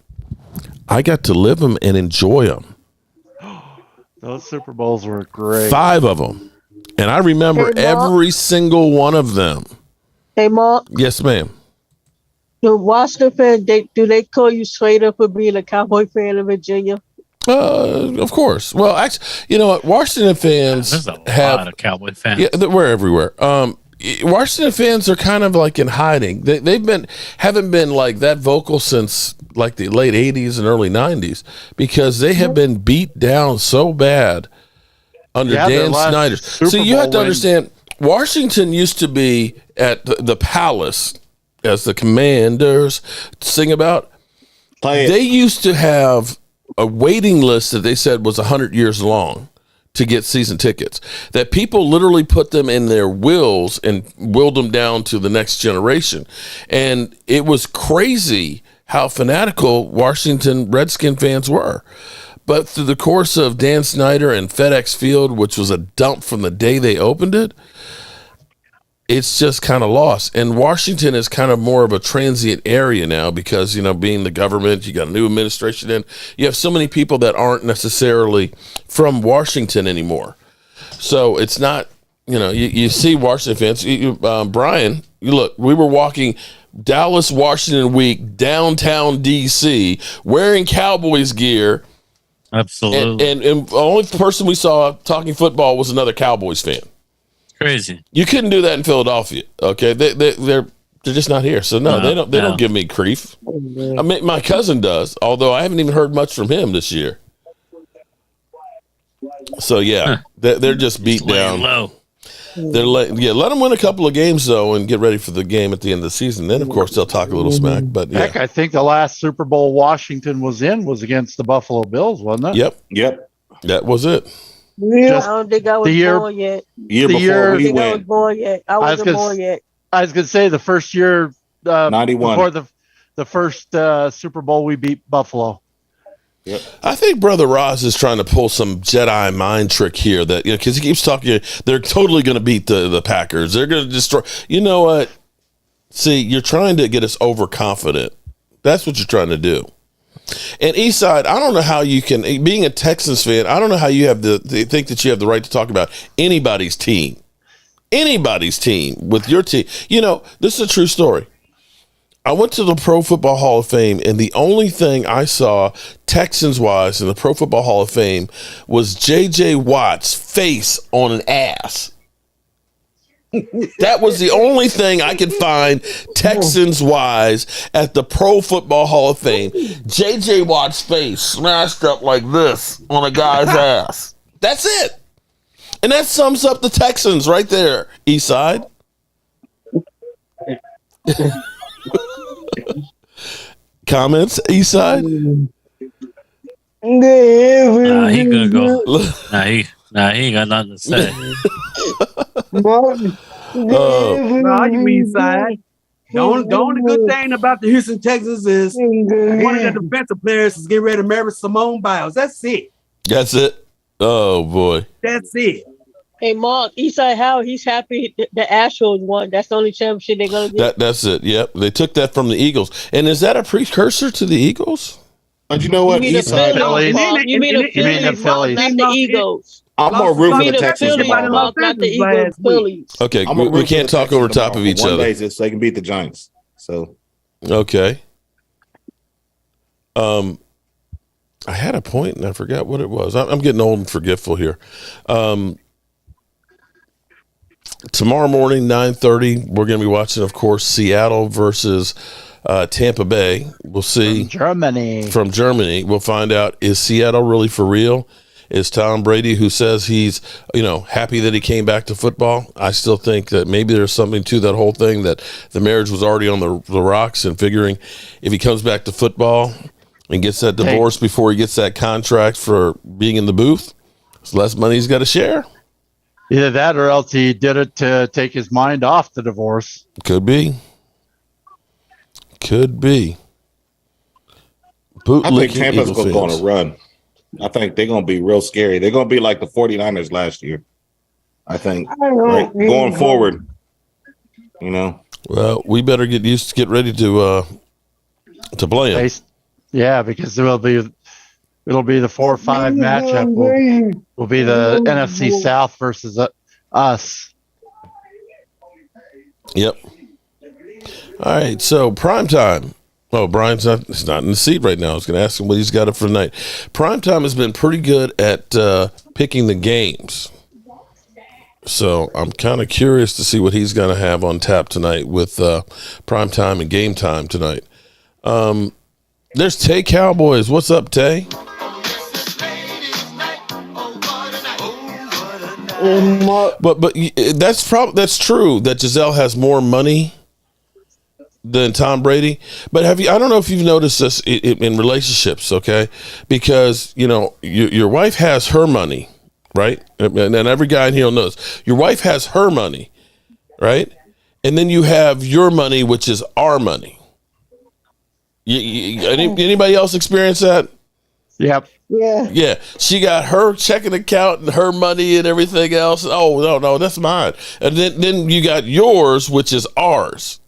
Speaker 1: I got to live them and enjoy them.
Speaker 3: Those Super Bowls were great.
Speaker 1: 5 of them. And I remember every single one of them.
Speaker 11: Hey, Mark.
Speaker 1: Yes, ma'am.
Speaker 11: The Washington fan, do they call you straight up for being a Cowboy fan in Virginia?
Speaker 1: Of course. Well, actually, you know what? Washington fans
Speaker 10: There's a lot of Cowboy fans.
Speaker 1: Yeah, we're everywhere. Washington fans are kind of like in hiding. Haven't been like that vocal since like the late 80s and early 90s because they have been beat down so bad under Dan Snyder. So you have to understand, Washington used to be at the Palace, as the Commanders sing about. They used to have a waiting list that they said was 100 years long to get season tickets, that people literally put them in their wills and willed them down to the next generation. And it was crazy how fanatical Washington Redskin fans were. But through the course of Dan Snyder and FedEx Field, which was a dump from the day they opened it, it's just kind of lost. And Washington is kind of more of a transient area now because, you know, being the government, you got a new administration in. You have so many people that aren't necessarily from Washington anymore. So it's not, you know, you see Washington fans. Brian, you look, we were walking Dallas, Washington week, downtown D.C., wearing Cowboys gear.
Speaker 10: Absolutely.
Speaker 1: And the only person we saw talking football was another Cowboys fan.
Speaker 10: Crazy.
Speaker 1: You couldn't do that in Philadelphia. Okay, they're just not here. So no, they don't give me grief. I mean, my cousin does, although I haven't even heard much from him this year. So yeah, they're just beat down.
Speaker 10: Low.
Speaker 1: Let them win a couple of games though, and get ready for the game at the end of the season. Then of course they'll talk a little smack. But yeah.
Speaker 3: Heck, I think the last Super Bowl Washington was against the Buffalo Bills, wasn't it?
Speaker 1: Yep. That was it.
Speaker 11: Yeah, I don't think I was born yet.
Speaker 6: Year before we went.
Speaker 11: I was born yet. I wasn't born yet.
Speaker 3: I was going to say the first year,
Speaker 6: 91.
Speaker 3: Before the first Super Bowl, we beat Buffalo.
Speaker 6: Yep.
Speaker 1: I think Brother Ross is trying to pull some Jedi mind trick here that, you know, because he keeps talking, they're totally going to beat the Packers. They're going to destroy. You know what? See, you're trying to get us overconfident. That's what you're trying to do. And Eastside, I don't know how you can, being a Texans fan, I don't know how you have think that you have the right to talk about anybody's team with your team. You know, this is a true story. I went to the Pro Football Hall of Fame, and the only thing I saw Texans-wise in the Pro Football Hall of Fame was J.J. Watt's face on an ass. That was the only thing I could find Texans-wise at the Pro Football Hall of Fame. J.J. Watt's face smashed up like this on a guy's ass. That's it. And that sums up the Texans right there, Eastside. Comments, Eastside?
Speaker 10: He gonna go. He ain't got nothing to say.
Speaker 7: You mean side? The only good thing about the Houston Texans is one of the defensive players is getting ready to marry Simone Biles. That's it.
Speaker 1: That's it. Oh boy.
Speaker 7: That's it.
Speaker 11: Hey, Mark, Eastside Howard, he's happy the Astros won. That's the only championship they're going to get.
Speaker 1: That's it. Yep. They took that from the Eagles. And is that a precursor to the Eagles?
Speaker 6: But you know what?
Speaker 11: You mean the Phillies, not the Eagles.
Speaker 6: I'm more rooting for the Texans.
Speaker 11: Not the Eagles, Phillies.
Speaker 1: Okay, we can't talk over top of each other.
Speaker 6: Basis so they can beat the Giants. So,
Speaker 1: okay. I had a point and I forgot what it was. I'm getting old and forgetful here. Tomorrow morning, 9:30, we're going to be watching, of course, Seattle versus Tampa Bay. We'll see.
Speaker 3: From Germany.
Speaker 1: We'll find out, is Seattle really for real? is Tom Brady, who says he's, happy that he came back to football. I still think that maybe there's something to that whole thing, that the marriage was already on the rocks, and figuring if he comes back to football and gets that divorce before he gets that contract for being in the booth, it's less money he's got to share.
Speaker 3: Either that or else he did it to take his mind off the divorce.
Speaker 1: Could be.
Speaker 6: I think Tampa's going to run. I think they're going to be real scary. They're going to be like the 49ers last year. I think going forward,
Speaker 1: Well, we better get ready to play them.
Speaker 3: Yeah, because it'll be the 4-5 matchup. Will be the NFC South versus us.
Speaker 1: Yep. All right, so primetime. Oh, he's not in the seat right now. I was going to ask him what he's got for tonight. Primetime has been pretty good at picking the games. So I'm kind of curious to see what he's going to have on tap tonight with primetime and game time tonight. There's Tay Cowboys. What's up, Tay? But that's true that Giselle has more money than Tom Brady. But I don't know if you've noticed this in relationships, okay? Because, your wife has her money, right? And every guy in here knows. Your wife has her money, right? And then you have your money, which is our money. Anybody else experience that?
Speaker 3: Yep.
Speaker 1: Yeah. She got her checking account and her money and everything else. Oh, no, that's mine. And then you got yours, which is ours.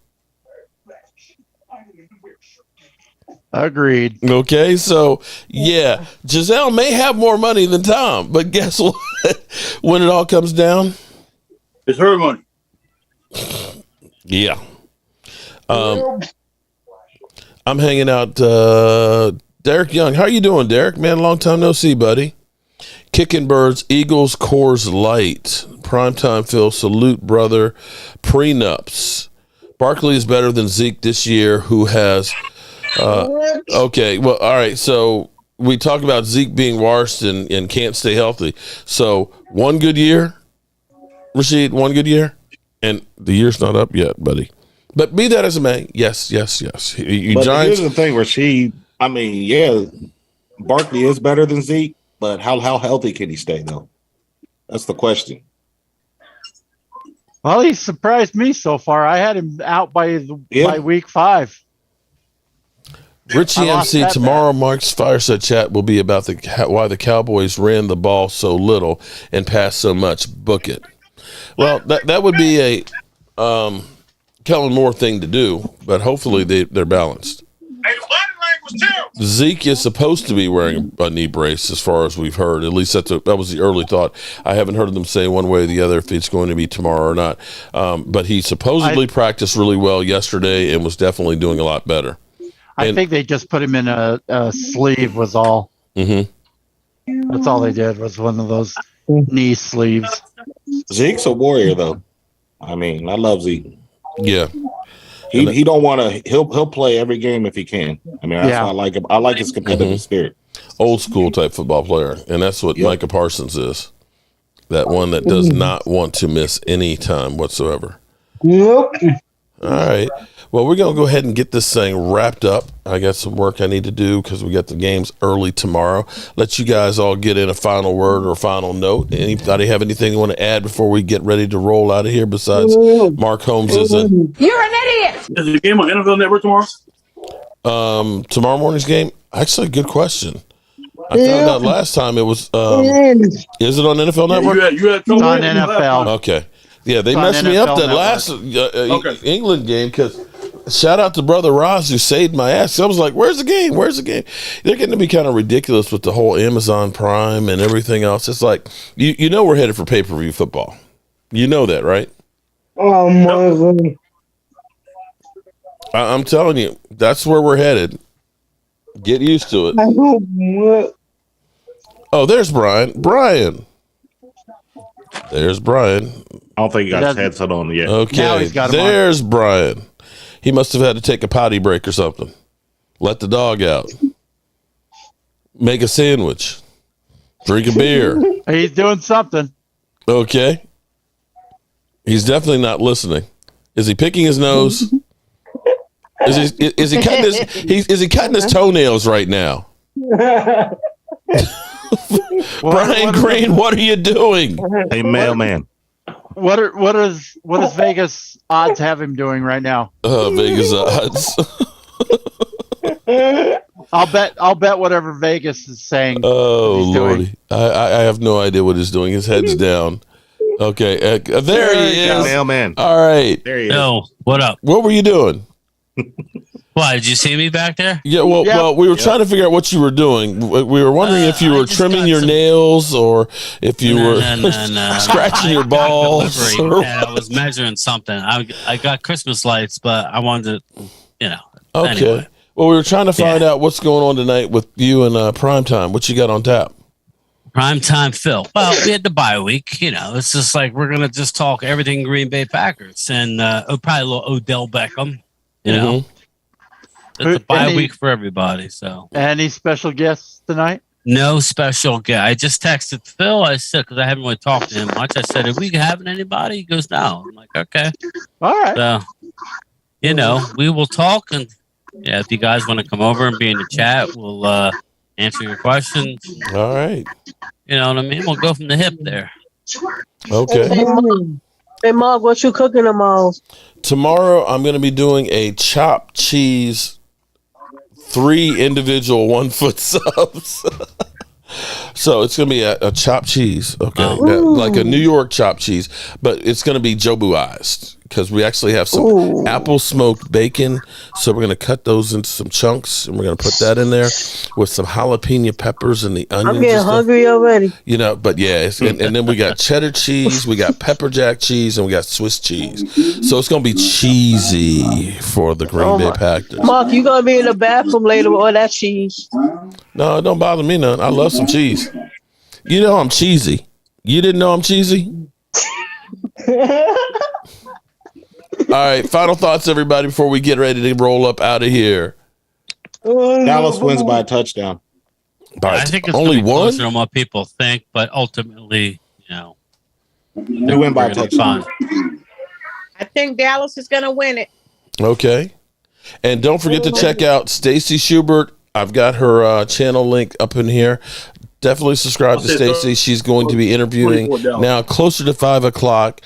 Speaker 3: Agreed.
Speaker 1: Okay, so yeah, Giselle may have more money than Tom, but guess what? When it all comes down,
Speaker 9: it's her money.
Speaker 1: Yeah. I'm hanging out. Derek Young, how you doing, Derek? Man, long time no see, buddy. Kicking Birds, Eagles, Coors Light, Primetime Phil, salute, brother. Prenups. Barkley is better than Zeke this year, who has. Okay, well, all right. So we talk about Zeke being washed and can't stay healthy. So one good year, Rashid, one good year, and the year's not up yet, buddy. But be that as it may, yes.
Speaker 6: But Giants, here's the thing, Rashid. Barkley is better than Zeke, but how healthy can he stay, though? That's the question.
Speaker 3: Well, he surprised me so far. I had him out by week 5.
Speaker 1: Richie MC, tomorrow Mark's Fireside Chat will be about why the Cowboys ran the ball so little and passed so much. Book it. Well, that would be a Kellen Moore thing to do, but hopefully they're balanced. Zeke is supposed to be wearing a knee brace, as far as we've heard. At least that was the early thought. I haven't heard them say one way or the other if it's going to be tomorrow or not. But he supposedly practiced really well yesterday and was definitely doing a lot better.
Speaker 3: I think they just put him in a sleeve was all. Mm-hmm. That's all they did, was one of those knee sleeves.
Speaker 6: Zeke's a warrior, though. I love Zeke.
Speaker 1: Yeah.
Speaker 6: He don't want to. He'll play every game if he can. That's why I like him. I like his competitive spirit.
Speaker 1: Old school type football player, and that's what Micah Parsons is. That one that does not want to miss any time whatsoever.
Speaker 4: Yep.
Speaker 1: All right. Well, we're going to go ahead and get this thing wrapped up. I got some work I need to do because we got the games early tomorrow. Let you guys all get in a final word or final note. Anybody have anything you want to add before we get ready to roll out of here besides Mark Holmes is in?
Speaker 12: You're an idiot.
Speaker 9: Is the game on NFL Network tomorrow?
Speaker 1: Tomorrow morning's game? Actually, good question. I found out last time it was. Is it on NFL Network?
Speaker 3: It's on NFL.
Speaker 1: Okay. Yeah, they messed me up that last England game because shout out to Brother Ross who saved my ass. I was like, where's the game? They're getting to be kind of ridiculous with the whole Amazon Prime and everything else. It's like, we're headed for pay-per-view football. You know that, right?
Speaker 4: Oh, my God.
Speaker 1: I'm telling you, that's where we're headed. Get used to it. Oh, there's Brian. There's Brian.
Speaker 6: I don't think he got his headset on yet.
Speaker 1: Okay, there's Brian. He must have had to take a potty break or something. Let the dog out. Make a sandwich. Drink a beer.
Speaker 3: He's doing something.
Speaker 1: Okay. He's definitely not listening. Is he picking his nose? Is he cutting his toenails right now? Brian Green, what are you doing?
Speaker 6: Hey, mailman.
Speaker 3: What is Vegas odds have him doing right now?
Speaker 1: Vegas odds.
Speaker 3: I'll bet whatever Vegas is saying.
Speaker 1: Oh Lordy, I have no idea what he's doing. His head's down. Okay, there he is,
Speaker 6: mailman.
Speaker 1: All right,
Speaker 6: there he is.
Speaker 10: Yo, what up?
Speaker 1: What were you doing?
Speaker 10: Why, did you see me back there?
Speaker 1: Yeah, well, we were trying to figure out what you were doing. We were wondering if you were trimming your nails or if you were scratching your balls.
Speaker 10: I was measuring something. I got Christmas lights, but I wanted to,
Speaker 1: Okay.
Speaker 10: Anyway.
Speaker 1: Well, we were trying to find out what's going on tonight with you and Primetime. What you got on tap?
Speaker 10: Primetime Phil. Well, we had the bye week. It's just like we're going to just talk everything Green Bay Packers and probably a little Odell Beckham. It's a bye week for everybody. So,
Speaker 3: any special guests tonight?
Speaker 10: No special guest. I just texted Phil. I said, because I haven't really talked to him much. I said, "Are we having anybody?" He goes, "No." I'm like, "Okay,
Speaker 3: all right."
Speaker 10: So, we will talk, and if you guys want to come over and be in the chat, we'll answer your questions.
Speaker 1: All right.
Speaker 10: You know what I mean? We'll go from the hip there.
Speaker 1: Okay.
Speaker 11: Hey, Mark, what you cooking tomorrow?
Speaker 1: Tomorrow, I'm going to be doing a chopped cheese. 3 individual 1-foot subs. So it's going to be a chopped cheese. Okay. Like a New York chopped cheese, but it's going to be Jobuized because we actually have some apple smoked bacon. So we're going to cut those into some chunks and we're going to put that in there with some jalapeno peppers and the onions.
Speaker 11: I'm getting hungry already.
Speaker 1: But yeah, and then we got cheddar cheese, we got pepper jack cheese, and we got Swiss cheese. So it's going to be cheesy for the Green Bay Packers.
Speaker 11: Mark, you going to be in the bathroom later with all that cheese?
Speaker 1: No, it don't bother me none. I love some cheese. You know I'm cheesy. You didn't know I'm cheesy? All right, final thoughts, everybody, before we get ready to roll up out of here.
Speaker 6: Dallas wins by a touchdown.
Speaker 10: I think it's
Speaker 1: only one
Speaker 10: closer than what people think, but ultimately,
Speaker 6: they win by a touchdown.
Speaker 5: I think Dallas is going to win it.
Speaker 1: Okay. And don't forget to check out Stacy Schubert. I've got her channel link up in here. Definitely subscribe to Stacy. She's going to be interviewing now closer to 5 o'clock.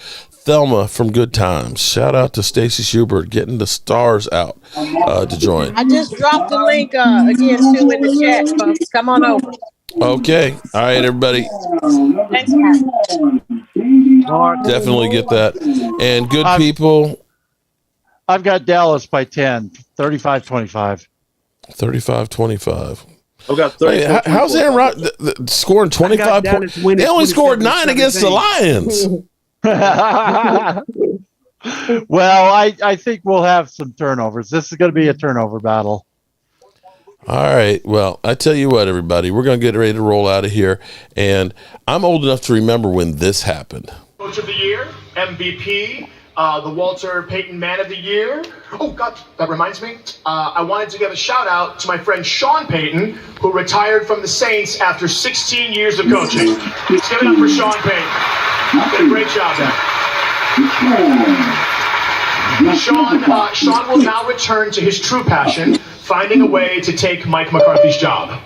Speaker 1: Thelma from Good Times. Shout out to Stacy Schubert getting the stars out to join.
Speaker 5: I just dropped the link again too in the chat, folks. Come on over.
Speaker 1: Okay. All right, everybody.
Speaker 5: Thanks, Mark.
Speaker 1: Definitely get that. And good people.
Speaker 3: I've got Dallas by 10, 35-25.
Speaker 1: 35-25.
Speaker 9: I've got 30.
Speaker 1: How's Aaron Rodgers scoring 25 points? They only scored 9 against the Lions.
Speaker 3: Well, I think we'll have some turnovers. This is going to be a turnover battle.
Speaker 1: All right. Well, I tell you what, everybody, we're going to get ready to roll out of here. And I'm old enough to remember when this happened.
Speaker 14: Coach of the Year, MVP, the Walter Payton Man of the Year. Oh, God, that reminds me. I wanted to give a shout out to my friend Sean Payton, who retired from the Saints after 16 years of coaching. Let's give it up for Sean Payton. Did a great job there. Sean will now return to his true passion, finding a way to take Mike McCarthy's job.